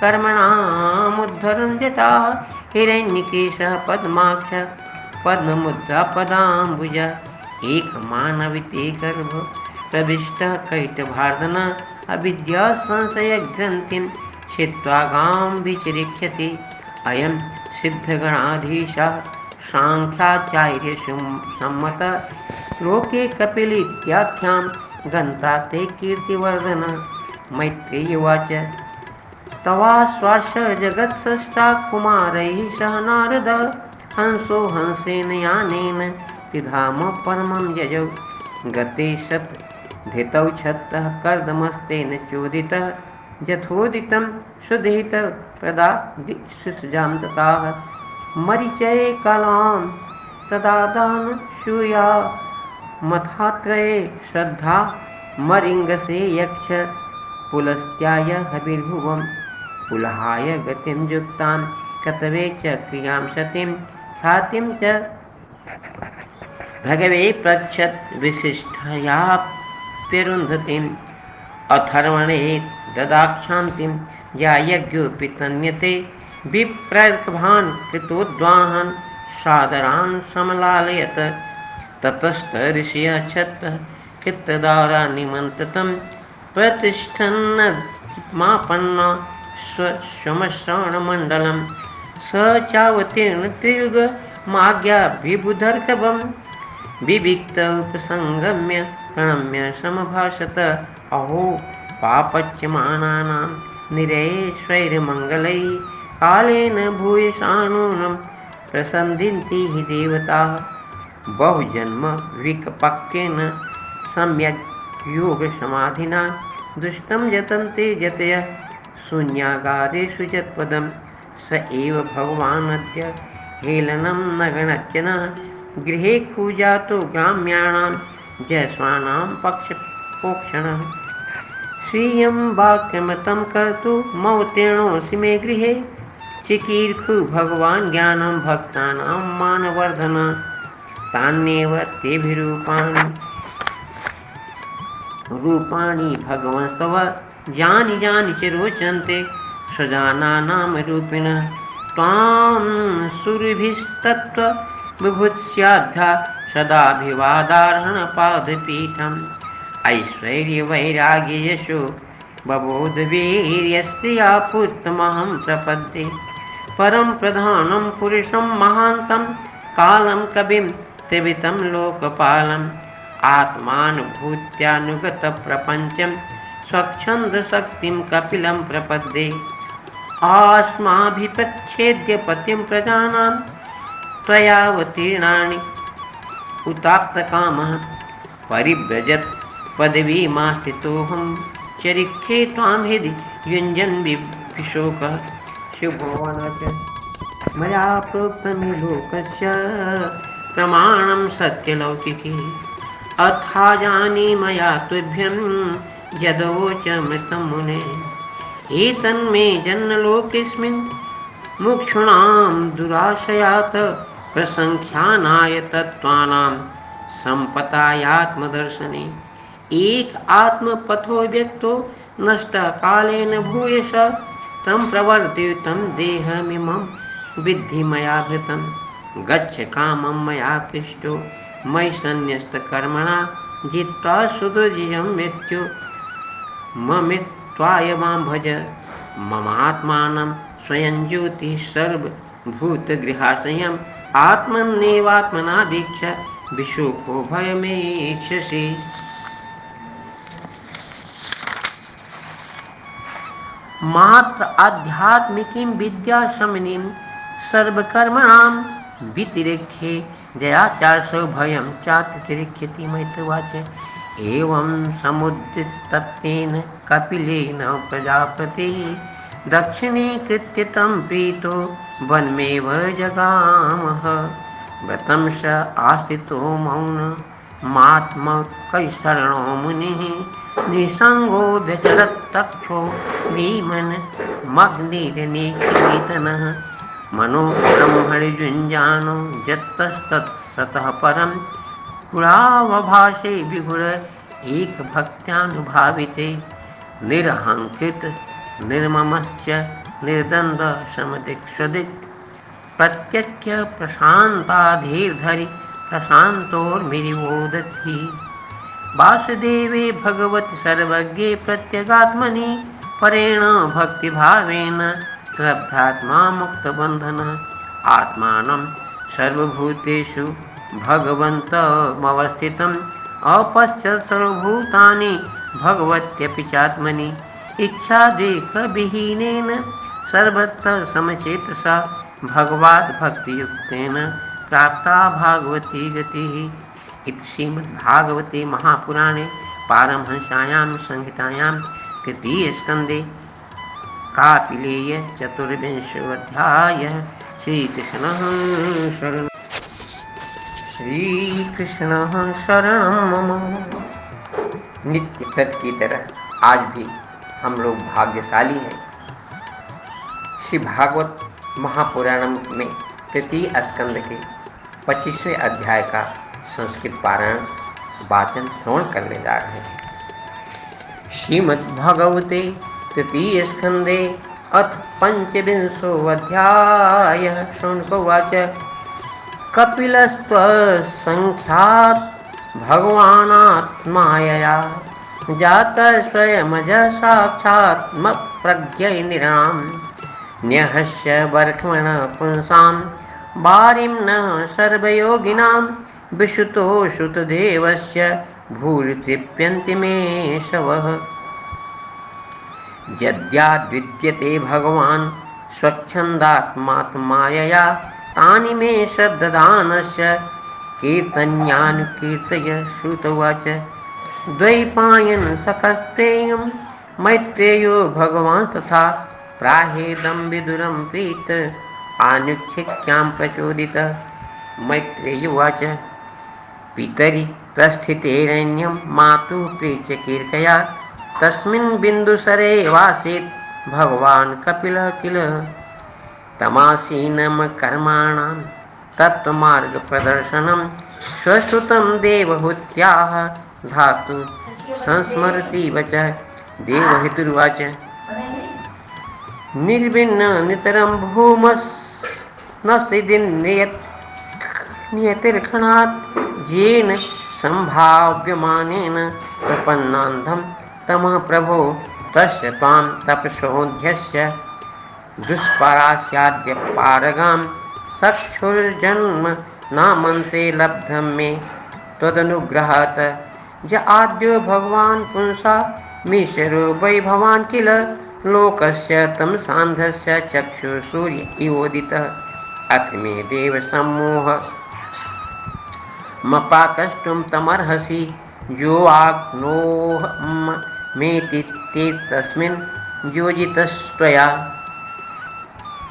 कर्मणामुद्धरं जटाः हिरण्यकेशः पद्माक्ष पद्ममुद्रापदाम्बुज एकमानविते गर्भ प्रविष्टः कैटभार्दन अविद्यासंशयग्रन्थिं छित्त्वा गां विचिरिक्ष्यति अयं सिद्धगणाधीशः साङ्ख्याचार्यसम्मतः लोके कपिलित्याख्यां गन्ता ते कीर्तिवर्धन मैत्रेयी उवाच तवाश्वास्य जगत्सृष्टा कुमारैः सह नारद हंसो हंसेन यानेन तिधाम परमं यजौ गते शतधितौ छत्तः कर्दमस्तेन चोदितः यथोदितं सुदहितः प्रदादिशुसजां तताः मरीचये कलां प्रदादान शूया मथात्रये श्रद्धा मरिङ्गसे यक्ष पुलस्त्याय हविर्भुवं पुलहाय गतिं युक्तां कतवे च क्रियां सतीं ख्यातिं च भगवे पृच्छत् विशिष्टयाप्यरुन्धतीम् अथर्वणे ददाक्षान्तिं या यज्ञोऽपि तन्यते विप्रभान् कृतोद्वाहन् सादरान् समलालयत् ततस्त ऋषियच्छत्तः कृतदारा निमन्त्रितं प्रतिष्ठन्नमापन्न स्वश्रवणमण्डलं स चावतीर्णत्रियुगमाज्ञाभिबुधर्कवं विविक्त उपसंगम्य प्रणम्य समभाषत अहो पापच्यमानानां निरयेष्वैर्मङ्गलैः कालेन भूयसानूनं प्रसन्दिन्ति हि देवताः बहुजन्म विकपक्केन सम्यक् योगसमाधिना दुष्टं यतन्ते जतयः शून्यागारेषु यत्पदं स एव भगवानद्य हेलनं न गणत्यनः गृहे खूजातो ग्राम्याणां जयस्वानां पक्षपोक्षणः स्वीयं वाक्यमतं कर्तुं मौतीर्णोऽसि मे गृहे चिकीर्षु भगवान् ज्ञानं भक्तानां मानवर्धन तान्येव तेभिरूपाणि भगवन्तव जानि च रोचन्ते स्वजानानां रूपिणः त्वां सुरभिस्तत्त्वविभुत्स्याद्धा सदाभिवादार्हणपादपीठम् ऐश्वर्यवैराग्ययशो बबोधवीर्यस्त्रिया पुत्रमहं प्रपद्ये परं प्रधानं पुरुषं महान्तं कालं कविं त्रिवितं लोकपालम् आत्मानुभूत्यानुगतप्रपञ्चं स्वच्छन्दशक्तिं कपिलं प्रपद्ये आस्माभिप्रच्छेद्य पतिं प्रजानां त्वयावतीर्णानि उताप्तकामः परिव्रजत् पदवीमास्थितोऽहं चरिखे त्वां हृदि युञ्जन् विशोकः। शिवभगवानुवाच मया प्रोक्तमे लोकस्य प्रमाणं सत्यलौकिके अथा जानी मया तुभ्यं यदवोचमृतं मुने एतन्मे जन्मलोकेऽस्मिन् मुक्षूणां दुराशयात् प्रसंख्यानाय तत्त्वानां सम्पतायात्मदर्शने एक आत्मपथो व्यक्तो नष्टकालेन भूयश तं प्रवर्तितं देहमिमं विद्धि मया भृतं गच्छ कामं मया पृष्टो मयि सन्न्यस्तकर्मणा जित्वा सुदुर्जयं मृत्यु ममित्वाय मां भज ममात्मानं स्वयं ज्योतिः सर्वभूतगृहाशयम् आत्मन्नेवात्मना वीक्ष विशोको भयमेक्षसि। मात्र आध्यात्मिकीं विद्याशमनीं सर्वकर्मणां वितिरिख्ये जयाचार्षो भयं चातिरिख्यति। मैत्रोवाच एवं समुद्दिस्तत्तेन कपिलेन प्रजापतिः दक्षिणे कृत्य तं प्रीतो वनमेव जगामः व्रतं स आस्थितो मौन मात्मकैशरणो मुनिः निसंगो व्यचरत्तक्षो भीमन् मग्निर्निकेतनः मनो ब्रह्मणि युञ्जानो यत्तस्ततः परं गुणावभाषे विगुण एकभक्त्यानुभाविते निरहङ्कृत निर्ममश्च निर्द्वन्द्व समदिक्सदिक् प्रत्यक्ष प्रशान्ताधीर्धरि प्रशान्तोर्मिरिवोदधि वासुदेवे भगवति सर्वज्ञे प्रत्यगात्मनि परेण भक्तिभावेन लब्धात्मा मुक्तबन्धनः आत्मानं सर्वभूतेषु भगवन्तमवस्थितम् अपश्यत् सर्वभूतानि भगवत्यपि चात्मनि इच्छाद्वेषविहीनेन सर्वत्र समचेतसा भगवद्भक्तियुक्तेन प्राप्ता भागवती गतिः। इति श्रीमद्भागवते महापुराणे पारमहंस्यां संहितायां तृतीयस्कन्धे कापिलेय चतुर्विंशोऽध्यायः। श्रीकृष्णः शरणं मम। नित्य व्रत की तरह आज भी हम लोग भाग्यशाली हैं। श्री भागवत महापुराणम में तृतीय स्कंद के 25वें अध्याय का संस्कृत पारायण वाचन श्रवण करने जा रहे हैं। श्रीमद्भगवते तृतीय स्कंदे अथ 25वाध्यायः। शौनकोवाच कपिलस्त्वसंख्यात् भगवानात्मायया जातः स्वयमजः साक्षात्मप्रज्ञैर्निराम् न्यहस्य वर्क्मण पुंसां वारिं न सर्वयोगिनां विशुतो श्रुतदेवस्य भूरितृप्यन्ति मे शवः यद्याद्विद्यते भगवान् स्वच्छन्दात्मात्मायया तानि मे श्रद्धानस्य कीर्तन्यानुकीर्तय। श्रुतोवाच द्वैपायन सकस्तेयं मैत्रेयो भगवान् तथा प्राहेदं विदुरं प्रीत आनुच्छिक्यां प्रचोदितः। मैत्रेयोवाच पितरि प्रस्थितेरन्यं मातुः प्रीत्यकीर्तया तस्मिन् बिन्दुसरे वासीत् भगवान् कपिलः किल तमासीनं कर्माणां तत्त्वमार्गप्रदर्शनं स्वश्रुतं देवहूत्याः धातु संस्मरति वचः। देवहूतिर्वाच निर्विण्ण नितरं भूमस्नसिदिन्नियतिर्क्षणात् येन सम्भाव्यमानेन प्रपन्नान्धं तमः प्रभो तस्य त्वां तपसोऽध्यस्य दुष्परास्याद्य पारगां चक्षुर्जन्म नामन्ते लब्धं मे त्वदनुग्रहात् य आद्यो भगवान् पुंसा मीशरो वै भवान् किल लोकस्य तमसान्धस्य चक्षुर्सूर्य इवोदितः अथ मे देव सम्मोह मपातष्टुं तमर्हसि यो आग्नोह मेति ते तस्मिन् योजितस्त्वया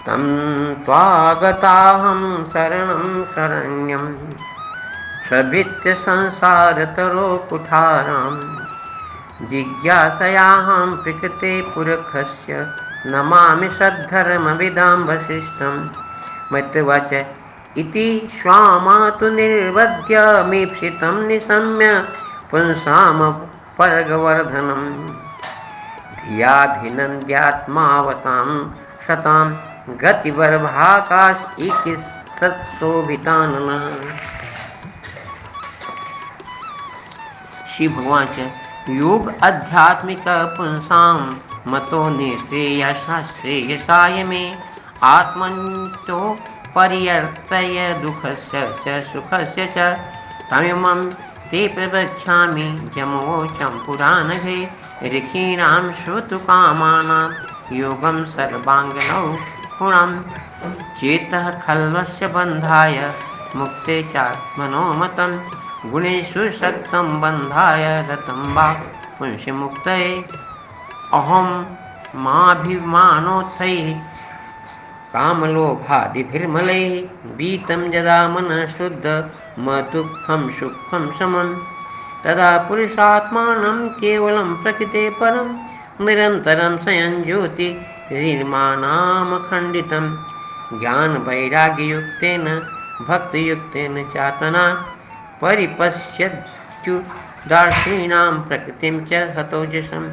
तं त्वागताहं शरणं शरण्यं प्रभृत्य संसारतरो कुठारां जिज्ञासयाहं प्रकृते पुरखस्य नमामि सद्धर्मविदां वसिष्ठं मृत्युवच इति श्वामातु निर्वद्य मीप्सितं निशम्य पुंसाम पर्गवर्धनं धियाभिनन्द्यात्मावतां शतां गतिवर्भाकाश इकिस्तत्शोभिताननः। श्री भगवान च योग आध्यात्मिक पुंसां मतो निःश्रेयसाय मे आत्मन्तो पर्यर्तय दुःखस्य च सुखस्य च तमिमं ते प्रवक्ष्यामि जमोचं पुराणघे ऋषीणां श्रोतुकामानां योगं सर्वाङ्गनौ गुणं चेतः खल्वस्य बन्धाय मुक्ते चात्मनोमतं गुणेषु शक्तं बन्धाय रतं वा पुंसमुक्तये अहं माभिमानोत्थैः कामलोभादिभिर्मले वीतं यदा मनः शुद्ध मदुःखं सुखं समं तदा पुरुषात्मानं केवलं प्रकृते परं निरन्तरं संयज्योतिर्मानामखण्डितं ज्ञानवैराग्ययुक्तेन भक्तियुक्तेन चात्मना परिपश्यत्युदासीनां प्रकृतिं च हतोजसं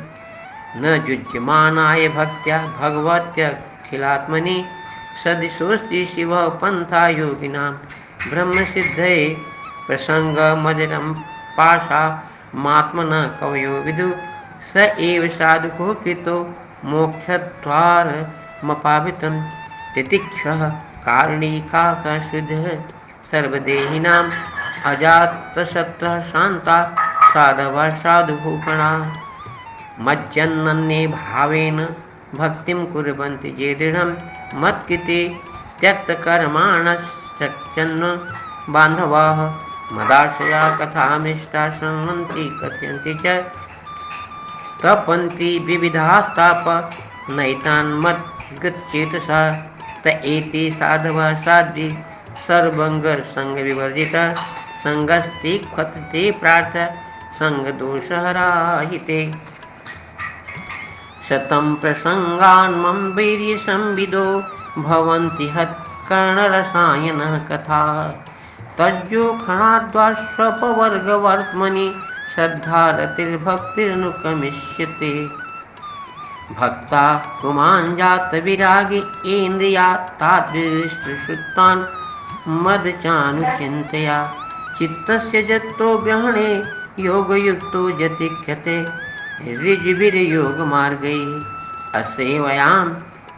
न युज्यमानाय भक्त्या भगवत्यखिलात्मनि सदिशोऽस्ति शिवः पन्था योगिनां ब्रह्मसिद्धये प्रसङ्गमजरं पाशामात्मनः कवयो विदुः स एव साधुको कृतो मोक्षद्वारमपावितं तितिक्षः कारुणिकाकशुद्धः सर्वदेहिनाम् अजातशत्रः शान्ता साधवः साधुभूषणाः मज्जन्नन्ये भावेन भक्तिं कुर्वन्ति ये दृढं मत्कृते त्यक्तकर्माणश्चन्न बान्धवाः मदाश्रया कथामिष्टा शृण्वन्ति कथयन्ति च तपन्ति विविधास्ताप नैतान् मद्गतचेतसा त एते साधवः साध्वी सर्वङ्गसङ्गविवर्जिता सङ्गस्ते क्वथते प्रार्थ सङ्गदोषहराहिते शतं प्रसङ्गान्मं वीर्यसंविदो भवन्ति हत्कर्णरसायनः कथा तज्जोखणाद्वाश्वपवर्गवर्त्मनि श्रद्धारतिर्भक्तिरनुगमिष्यते भक्ता पुमाञ्जातविरागे इन्द्रियात् तादृशश्रुतान् मदचानुचिन्तया चित्तस्य जत्तो ग्रहणे योगयुक्तो जतिख्यते ऋज्भिर्योगमार्गैः असेवयां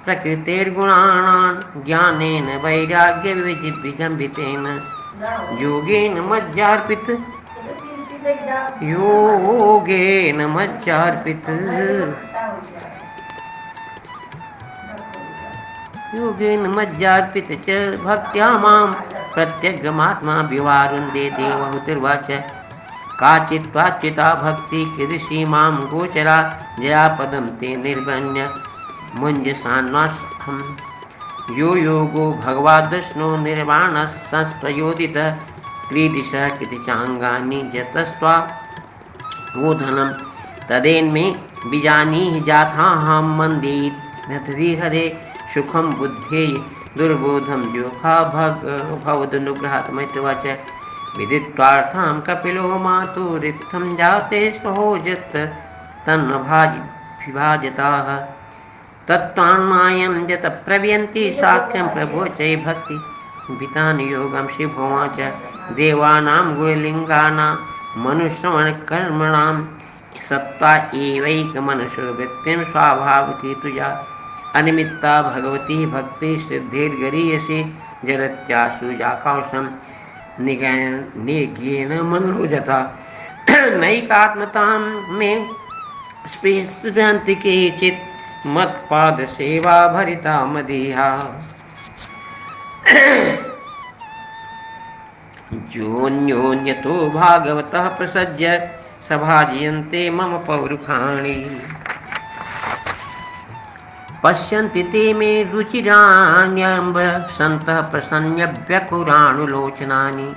प्रकृतेर्गुणानां ज्ञानेन वैराग्यविजम्बितेन योगेन मज्जार्पित च भक्त्या मां प्रत्यगमात्मा विवारुन्दे देवहुतिर्वाच काचित्वाच्युता भक्ति कीदृशी मां गोचरा जयापदं ते निर्वण्य मुञ्जसान्वासहं यो योगो भगवादृष्णो निर्वाणः संस्त्वयोदितः क्रीडिशः कृतिचाङ्गानि जतस्त्वा गोधनं तदेन्मे बीजानीहि जाथाहं मन्दे हरे सुखं बुद्धे दुर्बोधं जोखा भवदनुग्रहात् मैत्रवाच विदित्वार्थां कपिलो मातुरित्थं जाते सहोजत् तन्नभाजिभाजताः तत्त्वान्मायं यत प्रव्यन्ति साख्यं प्रभोचै भक्ति वितानि योगं शिवोवाच देवानां गुणलिङ्गानां मनुष्यमणकर्मणां सत्त्वा एवैकमनसो व्यक्तिं स्वाभाविकी तुजा अनिमित्ता भगवती भक्ति सिद्धिर्गरीयसी जलत्यासु जाकांशं निज्ञेन मनोजता नैकात्मतां मे स्पृशन्ति केचित् मत्पाद सेवा भरिता मदीहा। जोन्योन्यतो भागवतः प्रसज्य सभाजयन्ते मम पौरुखाणि। पश्यन्ति ते मे रुचिराण्यम्ब सन्तः प्रसन्न व्यकुराणुलोचनानि।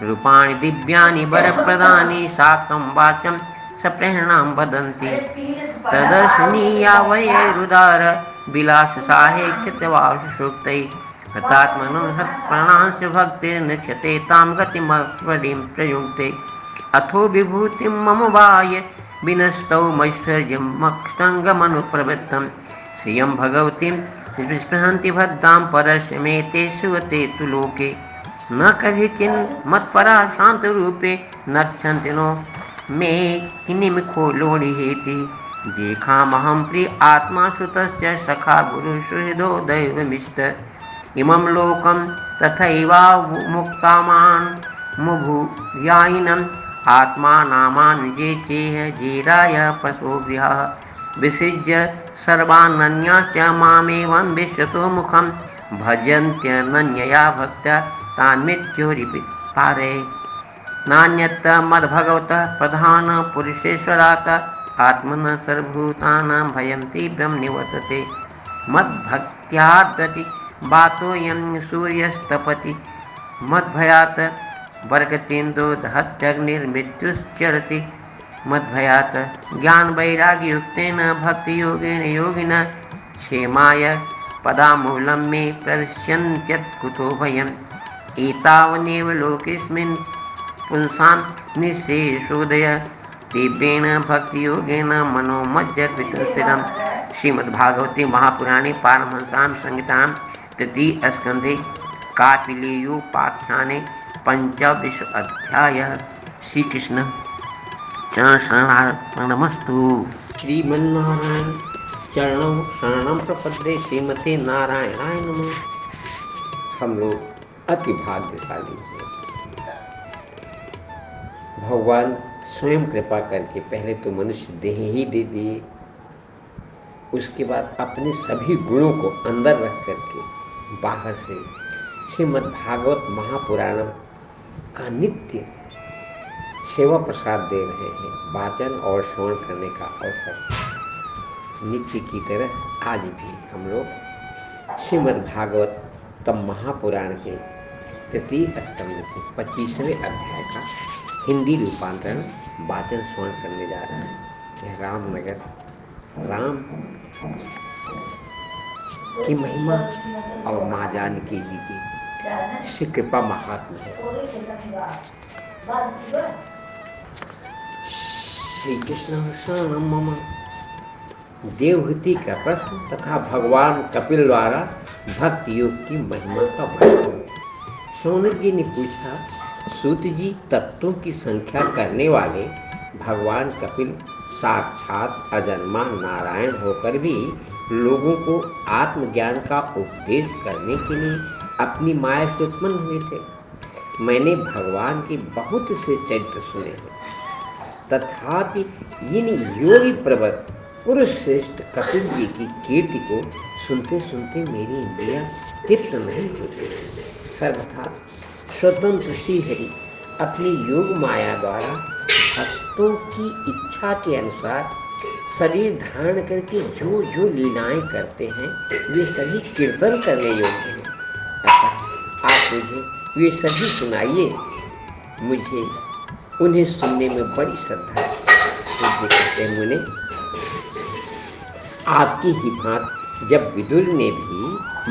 रूपाणि दिव्यानि वरप्रदानि साकं वाचं सप्रेरणां वदन्ति। प्रदर्शनीया वयैरुदार विलाससाहे क्षितवासुसूक्तैः। हतात्मनो हत्प्राणांश्च भक्तिर्नक्षते तां गतिमपरीं प्रयुङ्क्ते। अथो विभूतिं मम वाय विनस्तौ मैश्वर्यमक्षङ्गमनुप्रवृत्तं। श्रियं भगवतीं स्पृहन्ति भद्रां परस्य मे ते सुवते तु लोके। न कहिचिन्मत्परा शान्तरूपे नक्षन्ति नो मे किनिमिखो लोढिहेति। जेखामहं प्रिय आत्मा सुतश्च सखा गुरुसुहृदो दैवमिष्ट। इमं लोकं तथैवामुक्तामान् मुभुयायिनम् आत्मानामान् ये चेह जेराय पशोभ्यः। विसृज्य सर्वानन्याश्च मामेवं विश्वतो मुखं भजन्त्यनन्यया भक्त्या तान्मृत्योरिपारे। नान्यत्र मद्भगवतः प्रधानपुरुषेश्वरात् आत्मनः सर्वभूतानां भयं तीव्रं निवर्तते। मद्भक्त्याद्गति वातोऽयं सूर्यस्तपति मद्भयात् वर्गतेन्दो दहत्यग्निर्मृत्युश्चरति। मद्भयात् ज्ञानवैराग्ययुक्तेन भक्तियोगेन योगिनः क्षेमाय पदामूलं मे प्रविश्यन्त्यकुतो भयम्। एतावनेव लोकेऽस्मिन् पुंसां निःशेषोदय तीव्रेण भक्तियोगेन मनोमज्जकृतं। श्रीमद्भागवते महापुराणे पारमहंस्यां संहितां तृतीय स्कंधे कापिलेयोपाख्याने 25 अध्यायः। श्री कृष्ण चरणमस्तु। श्रीमन्नारायण चरणों शरणं प्रपद्ये। श्रीमते नारायणाय नमः। हम लोग अति भाग्यशाली हैं। भगवान स्वयं कृपा करके पहले तो मनुष्य देह ही दे दिए, उसके बाद अपने सभी गुणों को अंदर रख करके बाहर से श्रीमद्भागवत महापुराणम का नित्य सेवा प्रसाद दे रहे हैं। वाचन और श्रवण करने का अवसर नित्य की तरह आज भी हम लोग श्रीमद्भागवतम महापुराण के तृतीय स्कंध के 25वें अध्याय का हिंदी रूपांतरण वाचन श्रवण करने जा रहे हैं। यह रामनगर राम की महिमा और माँ जानकी जी की श्री कृपा महात्मा है। श्री कृष्ण शरणं मम देवहूति का प्रश्न तथा भगवान कपिल द्वारा भक्ति योग की महिमा का वर्णन। शौनक जी ने पूछा, सूत जी, तत्वों की संख्या करने वाले भगवान कपिल साक्षात अजन्मा नारायण होकर भी लोगों को आत्मज्ञान का उपदेश करने के लिए अपनी माया से उत्पन्न हुए थे। मैंने भगवान के बहुत से चरित्र सुने हैं, तथापि इन योगी प्रवर पुरुष श्रेष्ठ कपिल जी की कीर्ति को सुनते सुनते मेरी इंद्रियां तृप्त नहीं होती। सर्वथा स्वतंत्र श्री हरि अपनी योग माया द्वारा भक्तों की इच्छा के अनुसार शरीर धारण करके जो जो लीलाएं करते हैं वे सभी कीर्तन करने योग्य हैं। अतः आप मुझे वे सभी सुनाइए, मुझे उन्हें सुनने में बड़ी श्रद्धा है। कहते हैं मुने, आपकी ही भांति जब विदुर ने भी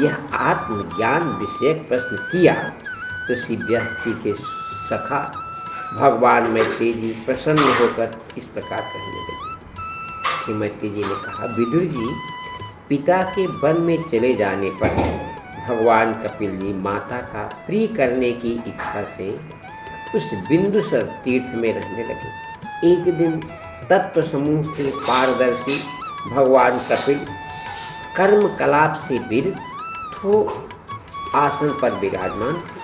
यह आत्मज्ञान विषयक प्रश्न किया तो श्री व्यास के सखा भगवान मैत्री जी प्रसन्न होकर इस प्रकार कहने लगे। श्री मैत्री जी ने कहा, विदुर जी, पिता के वन में चले जाने पर भगवान कपिल जी माता का प्रिय करने की इच्छा से उस बिंदुसर तीर्थ में रहने लगे। एक दिन तत्व समूह के पारदर्शी भगवान कपिल कर्म कलाप से विरत आसन पर विराजमान थे।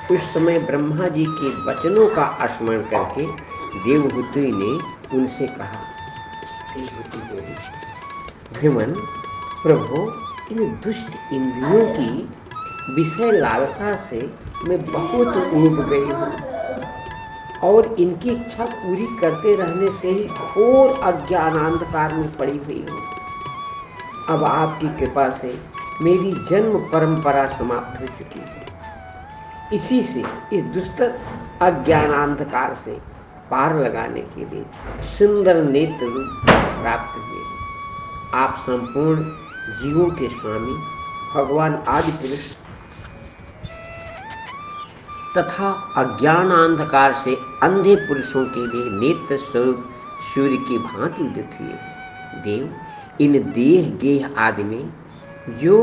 उस समय ब्रह्मा जी के वचनों का स्मरण करके देवहूति ने उनसे कहा, देवहूति बोली, भ्रमण, प्रभु, इन दुष्ट इंद्रियों की विषय लालसा से मैं बहुत ऊब गई हूँ और इनकी इच्छा पूरी करते रहने से ही घोर अज्ञानांधकार में पड़ी हुई हूँ। अब आपकी कृपा से मेरी जन्म परंपरा समाप्त हो चुकी है। इसी से इस दुष्ट अज्ञानांधकार से पार लगाने के लिए सुंदर नेत्र रूप प्राप्त हुए। आप संपूर्ण जीवों के स्वामी भगवान आदि पुरुष तथा अज्ञानांधकार से अंधे पुरुषों के लिए नेत्र स्वरूप सूर्य की भांति उदित हुए। देव, इन देह गेह आदि में जो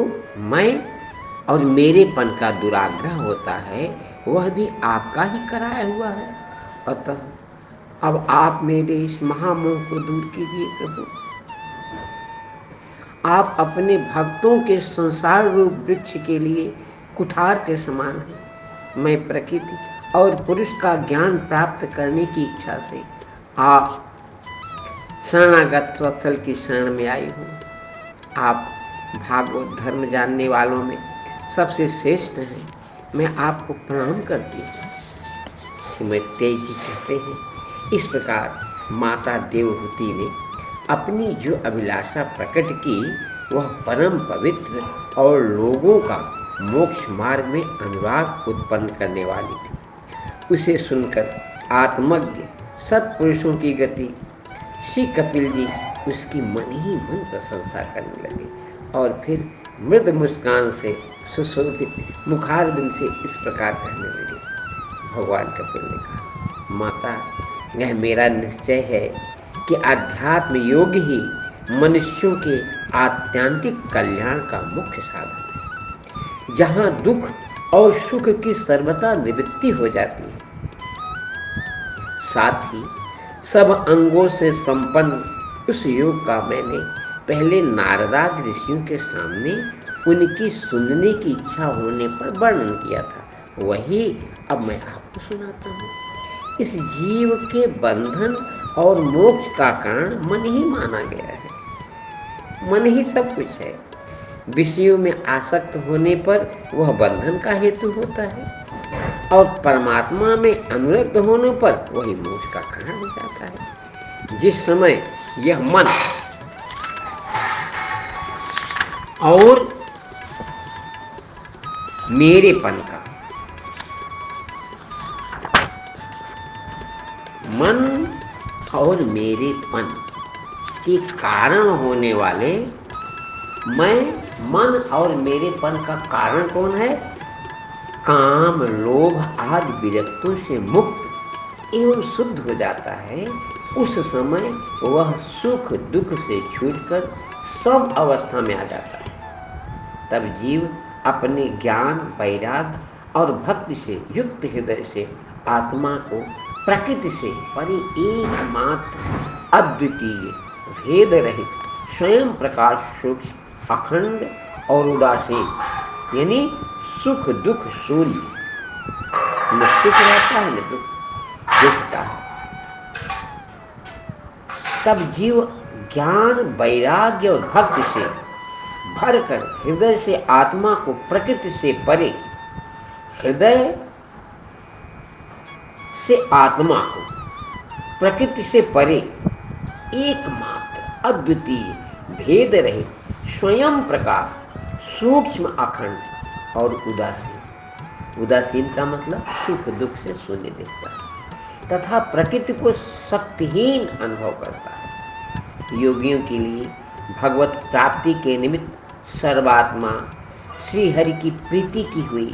मैं और मेरेपन का दुराग्रह होता है वह भी आपका ही कराया हुआ है। अतः अब आप मेरे इस महामोह को दूर कीजिए प्रभु। आप अपने भक्तों के संसार रूप वृक्ष के लिए कुठार के समान हैं। मैं प्रकृति और पुरुष का ज्ञान प्राप्त करने की इच्छा से आप शरणागत वत्सल की शरण में आई हूँ। आप भागवत धर्म जानने वालों में सबसे श्रेष्ठ हैं। मैं आपको प्रणाम करती हूँ। श्रीमती तेजी कहते हैं, इस प्रकार माता देवहूति ने अपनी जो अभिलाषा प्रकट की वह परम पवित्र और लोगों का मोक्ष मार्ग में अनुराग उत्पन्न करने वाली थी। उसे सुनकर आत्मज्ञ सत्पुरुषों की गति श्री कपिल जी उसकी मन ही मन प्रशंसा करने लगे और फिर मृद मुस्कान से सुशोभित मुखारबिंद से इस प्रकार कहने लगे। भगवान कपिल ने कहा, माता, यह मेरा निश्चय है कि आध्यात्म योग ही मनुष्यों के आत्यांतिक कल्याण का मुख्य साधन है, जहाँ दुख और सुख की सर्वथा निवृत्ति हो जाती है। साथ ही सब अंगों से संपन्न उस योग का मैंने पहले नारदादि ऋषियों के सामने उनकी सुनने की इच्छा होने पर वर्णन किया था। वही अब मैं आपको सुनाता हूँ। इस जीव के बंधन और मोक्ष का कारण मन ही माना गया है। मन ही सब कुछ है। विषयों में आसक्त होने पर वह बंधन का हेतु होता है और परमात्मा में अनुरक्त होने पर वही मोक्ष का कारण हो जाता है। जिस समय यह मन और मेरेपन का मन और मेरेपन के कारण होने वाले मन और मेरेपन का कारण कौन है? काम, लोभ आदि विरक्तों से मुक्त एवं शुद्ध हो जाता है। उस समय वह सुख दुख से छूटकर सब अवस्था में आ जाता है। तब जीव अपने ज्ञान, वैराग्य और भक्ति से युक्त हृदय से आत्मा को प्रकृति से परे एकमात्र अद्वितीय भेद रहित स्वयं प्रकाश सूक्ष्म अखंड और उदासीन यानी सुख दुख शून्य, न सुख रहता है न दुख दिखता है। तब जीव ज्ञान, वैराग्य और भक्ति से भरकर हृदय से आत्मा को प्रकृति से परे, हृदय से आत्मा को प्रकृति से परे एकमात्र अद्वितीय भेद रहित स्वयं प्रकाश सूक्ष्म अखंड और उदासीन। उदासीन का मतलब सुख दुख से शून्य दिखता है तथा प्रकृति को शक्तिहीन अनुभव करता है। योगियों के लिए भगवत प्राप्ति के निमित्त सर्वात्मा श्री हरि की प्रीति की हुई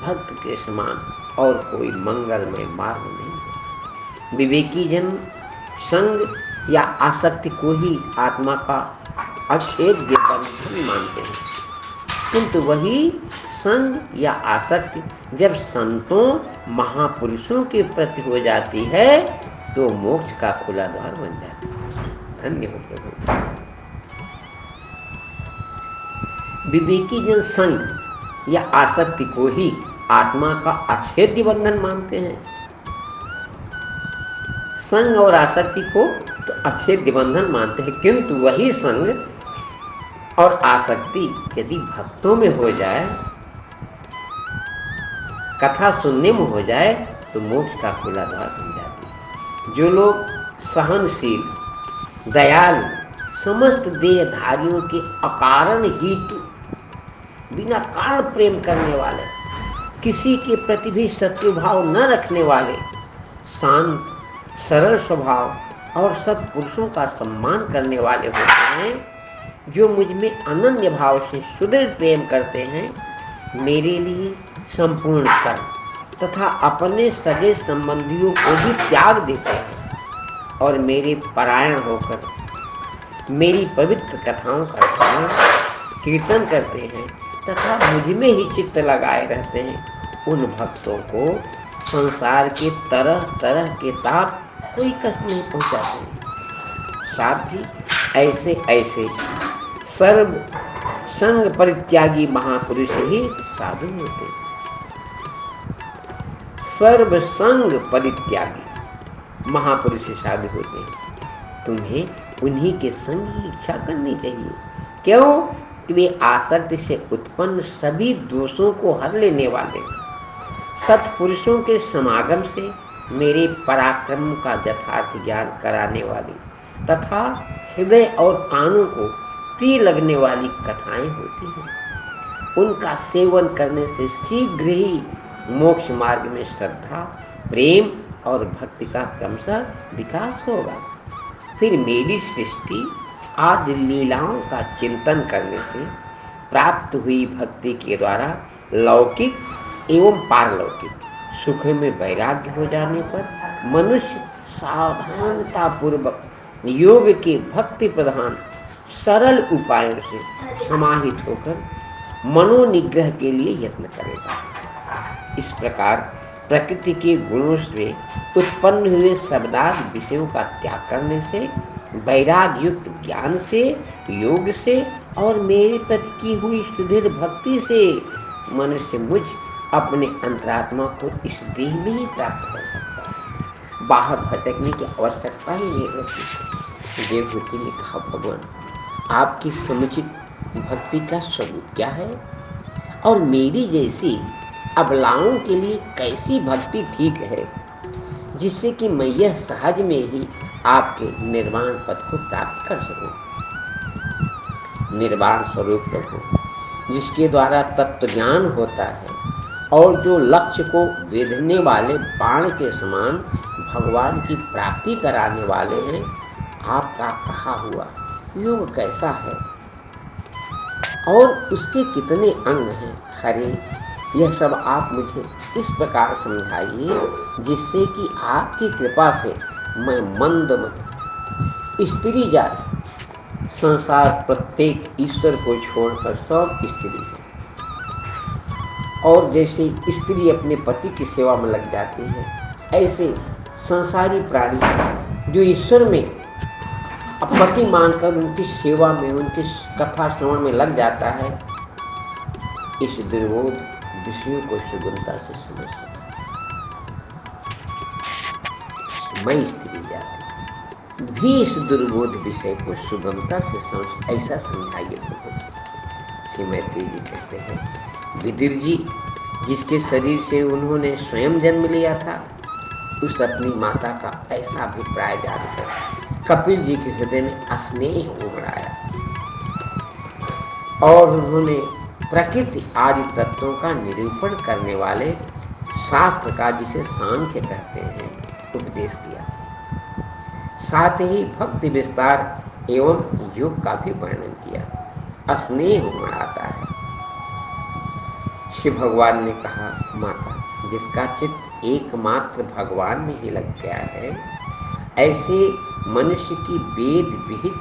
भक्त के समान और कोई मंगलमय मार्ग नहीं है। विवेकी जन संग या आसक्ति को ही आत्मा का अछेद्य बंधन मानते हैं, किंतु वही संग या आसक्ति जब संतों महापुरुषों के प्रति हो जाती है तो मोक्ष का खुला द्वार बन जाती है। धन्य हो प्रभु। विवेकी जन संग या आसक्ति को ही आत्मा का अछेद्य बंधन मानते हैं। संग और आसक्ति को तो अछेद्य बंधन मानते हैं, किंतु वही संग और आसक्ति यदि भक्तों में हो जाए, कथा सुनने में हो जाए, तो मोक्ष का खुला द्वार बन जाती है। जो लोग सहनशील, दयालु, समस्त देहधारियों के अकारण हेतु बिना कारण प्रेम करने वाले, किसी के प्रति भी शत्रुभाव न रखने वाले, शांत, सरल स्वभाव और सब पुरुषों का सम्मान करने वाले होते हैं, जो मुझ में अनन्य भाव से सुदृढ़ प्रेम करते हैं, मेरे लिए संपूर्ण कर्म तथा अपने सगे संबंधियों को भी त्याग देते हैं और मेरे परायण होकर मेरी पवित्र कथाओं का श्रवण कीर्तन करते हैं तथा मुझ में ही चित्त लगाए रहते हैं, उन भक्तों को संसार के तरह तरह के ताप कोई कष्ट नहीं पहुंचाते। साथ ही ऐसे ऐसे सर्व संग परित्यागी महापुरुष ही साधु होते हैं। सर्व संग परित्यागी महापुरुष साधु होते हैं। तुम्हें उन्हीं के संग की इच्छा करनी चाहिए। क्यों? कि वे आसक्ति से उत्पन्न सभी दोषों को हर लेने वाले, सत्पुरुषों के समागम से मेरे पराक्रम का यथार्थ ज्ञान कराने वाली तथा हृदय और कानों को प्रिय लगने वाली कथाएं होती हैं। उनका सेवन करने से शीघ्र ही मोक्ष मार्ग में श्रद्धा, प्रेम और भक्ति का क्रमशः विकास होगा। फिर मेरी सृष्टि आदि लीलाओं का चिंतन करने से प्राप्त हुई भक्ति के द्वारा लौकिक एवं पारलौकिक सुख में वैराग्य हो जाने पर मनुष्य सावधानता पूर्वक योग के भक्ति प्रधान सरल उपायों से समाहित होकर मनोनिग्रह के लिए यत्न करेगा। इस प्रकार प्रकृति के गुणों से उत्पन्न हुए शब्दादि विषयों का त्याग करने से, वैराग युक्त ज्ञान से, योग से और मेरे प्रति की हुई सुदृढ़ भक्ति से मनुष्य मुझ अपने अंतरात्मा को इस देह में ही प्राप्त कर सकता है। बाहर भटकने की आवश्यकता ही नहीं होती। देवहूति ने कहा, भगवान आपकी समुचित भक्ति का स्वरूप क्या है और मेरी जैसी अबलाओं के लिए कैसी भक्ति ठीक है, जिससे कि मैं यह सहज में ही आपके निर्वाण पद को प्राप्त कर सकूं। निर्वाण स्वरूप प्रभु, जिसके द्वारा तत्व ज्ञान होता है और जो लक्ष्य को वेधने वाले बाण के समान भगवान की प्राप्ति कराने वाले हैं, आपका कहा हुआ योग कैसा है और उसके कितने अंग हैं। हरे, यह सब आप मुझे इस प्रकार समझाइए जिससे कि आपकी कृपा से मैं मंदमत स्त्री जाति संसार प्रत्येक ईश्वर को छोड़कर सब स्त्री है, और जैसे स्त्री अपने पति की सेवा में लग जाती है, ऐसे संसारी प्राणी जो ईश्वर में पति मानकर उनकी सेवा में, उनकी कथा श्रवण में लग जाता है, इस दुर्बोध विषयों को सुगमता से समझ सकता। मैं स्त्री जाति भी इस दुर्बोध विषय को सुगमता से समझ, ऐसा समझाइए प्रभु। श्री मैत्री जी कहते हैं, विदुर जी जिसके शरीर से उन्होंने स्वयं जन्म लिया था, उस अपनी माता का ऐसा अभिप्राय जानकर कपिल जी के हृदय में स्नेह उमड़ और उन्होंने प्रकृति आदि तत्वों का निरूपण करने वाले शास्त्र का, जिसे सांख्य कहते हैं, उपदेश दिया। साथ ही भक्ति विस्तार एवं योग का भी वर्णन किया। स्नेह उमड़ाता है। शिव भगवान ने कहा, माता जिसका चित्त एकमात्र भगवान में ही लग गया है, ऐसे मनुष्य की वेद विहित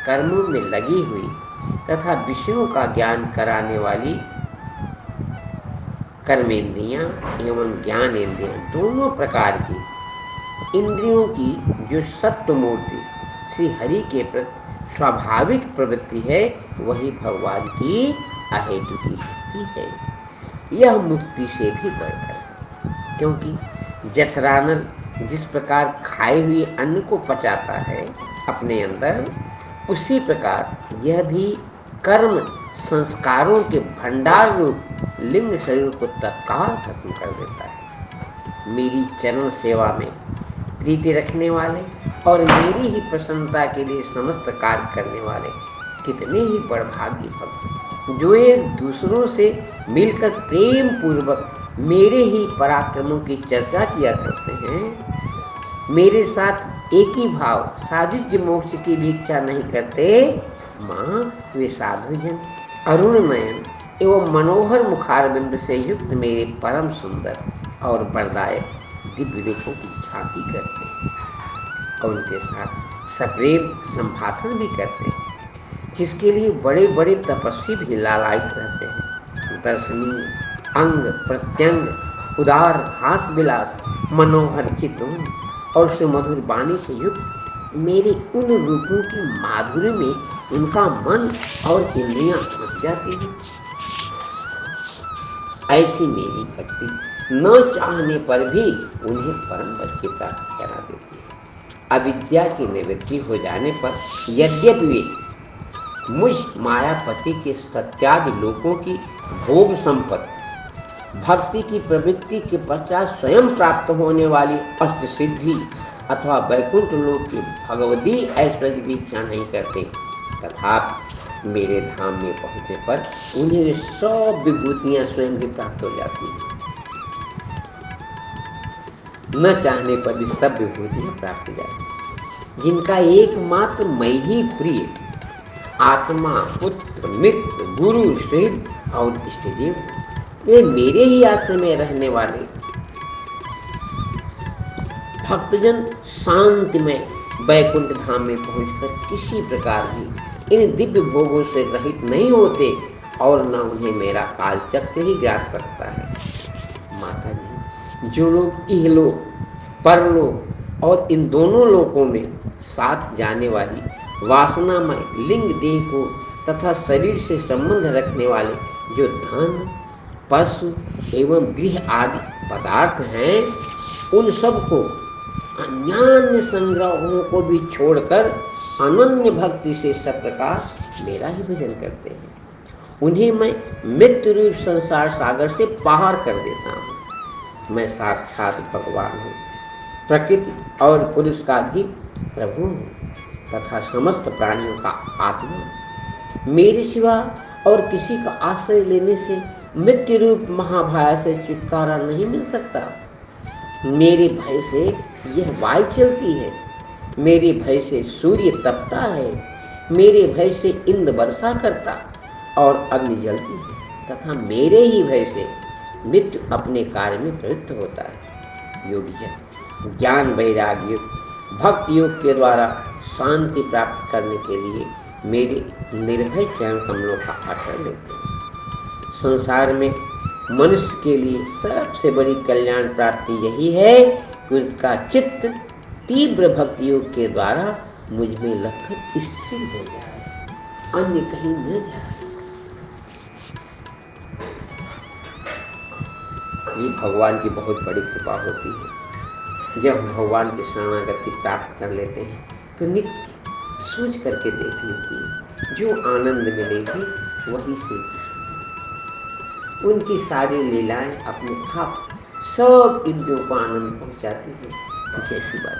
कर्मों में लगी हुई तथा विषयों का ज्ञान कराने वाली कर्मेंद्रियां एवं ज्ञानेंद्रियां दोनों प्रकार की इंद्रियों की जो सत्व मूर्ति श्री हरि के प्रति स्वाभाविक प्रवृत्ति है, वही भगवान की अहेतुकी शक्ति है। यह मुक्ति से भी बढ़कर है, क्योंकि जठरानल जिस प्रकार खाए हुए अन्न को पचाता है अपने अंदर, उसी प्रकार यह भी कर्म संस्कारों के भंडार रूप लिंग शरीर को तत्काल भस्म कर देता है। मेरी चरण सेवा में प्रीति रखने वाले और मेरी ही प्रसन्नता के लिए समस्त कार्य करने वाले कितने ही बड़भागी भक्त, जो एक दूसरों से मिलकर प्रेम पूर्वक मेरे ही पराक्रमों की चर्चा किया करते हैं, मेरे साथ एक ही भाव साधुज्य मोक्ष की भी इच्छा नहीं करते। माँ, वे साधुजन अरुण नयन एवं मनोहर मुखारबिंद से युक्त मेरे परम सुंदर और वरदायक दिव्य रूपों की झांकी करते हैं और उनके साथ सप्रेम संभाषण भी करते हैं, जिसके लिए बड़े बड़े तपस्वी भी लालायित रहते हैं। दर्शनीय अंग प्रत्यंग, उदार हास विलास, मनोहर चित्तों और सुमधुर वाणी से युक्त मेरे उन रूपों की माधुर्य में उनका मन और इंद्रियां फंस जाती हैं। ऐसी मेरी भक्ति न चाहने पर भी उन्हें परम पद की प्राप्ति करा देती है। अविद्या की निवृत्ति हो जाने पर यद्यपि वे मुझ मायापति के सत्यादि लोकों की भोग संपत्ति, भक्ति की प्रवृत्ति के पश्चात स्वयं प्राप्त होने वाली अष्ट सिद्धि अथवा वैकुंठ लोक की भगवती ऐश्वर्य की इच्छा नहीं करते, तथापि मेरे धाम में पहुंचने पर उन्हें वे सब विभूतियां स्वयं भी प्राप्त हो जाती हैं। न चाहने पर भी सब विभूतियां प्राप्त हो जाती हैं, जिनका एकमात्र मैं ही प्रिय आत्मा, पुत्र, मित्र, गुरु, श्रीद और इष्टदेव, वे मेरे ही आश्रम में रहने वाले भक्तजन शांतिमय वैकुंठ धाम में पहुंचकर किसी प्रकार भी इन दिव्य भोगों से रहित नहीं होते और न उन्हें मेरा कालचक्र ही ग्रास सकता है। माता जी, जो लोग इहलोक, परलोक और इन दोनों लोकों में साथ जाने वाली वासनामय लिंग देह को तथा शरीर से संबंध रखने वाले जो धन, पशु एवं गृह आदि पदार्थ हैं, उन सब को अन्यान्य संग्रहों को भी छोड़कर अनन्य भक्ति से सब प्रकार मेरा ही भजन करते हैं। उन्हें मैं मृत्यु रूप संसार सागर से पार कर देता हूँ। मैं साक्षात भगवान हूँ, प्रकृति और पुरुष का भी प्रभु हूँ तथा समस्त प्राणियों का आत्मा। मेरे सिवा और किसी का आश्रय लेने से मृत्यु रूप महाभय से छुटकारा नहीं मिल सकता। मेरे भय से यह वायु चलती है, मेरे भय से सूर्य तपता है, मेरे भय से इंद्र वर्षा करता और अग्नि जलती है तथा मेरे ही भय से मृत्यु अपने कार्य में प्रवृत्त होता है। योगी जन ज्ञान वैराग्य भक्ति योग के द्वारा शांति प्राप्त करने के लिए मेरे निर्भय चरण कमलों का आश्रय लेते हैं। संसार में मनुष्य के लिए सबसे बड़ी कल्याण प्राप्ति यही है कि उसका चित्त तीव्र भक्ति योग के द्वारा मुझ में लगकर स्थिर हो जाए, अन्य कहीं न जाए। ये भगवान की बहुत बड़ी कृपा होती है। जब हम भगवान की शरणागति प्राप्त कर लेते हैं तो नित्य सोच करके देखने की जो आनंद मिलेगी वही श्री कृष्ण। उनकी सारी लीलाएं अपने आप सब इंद्रियों को आनंद पहुंचाती है। जैसी बात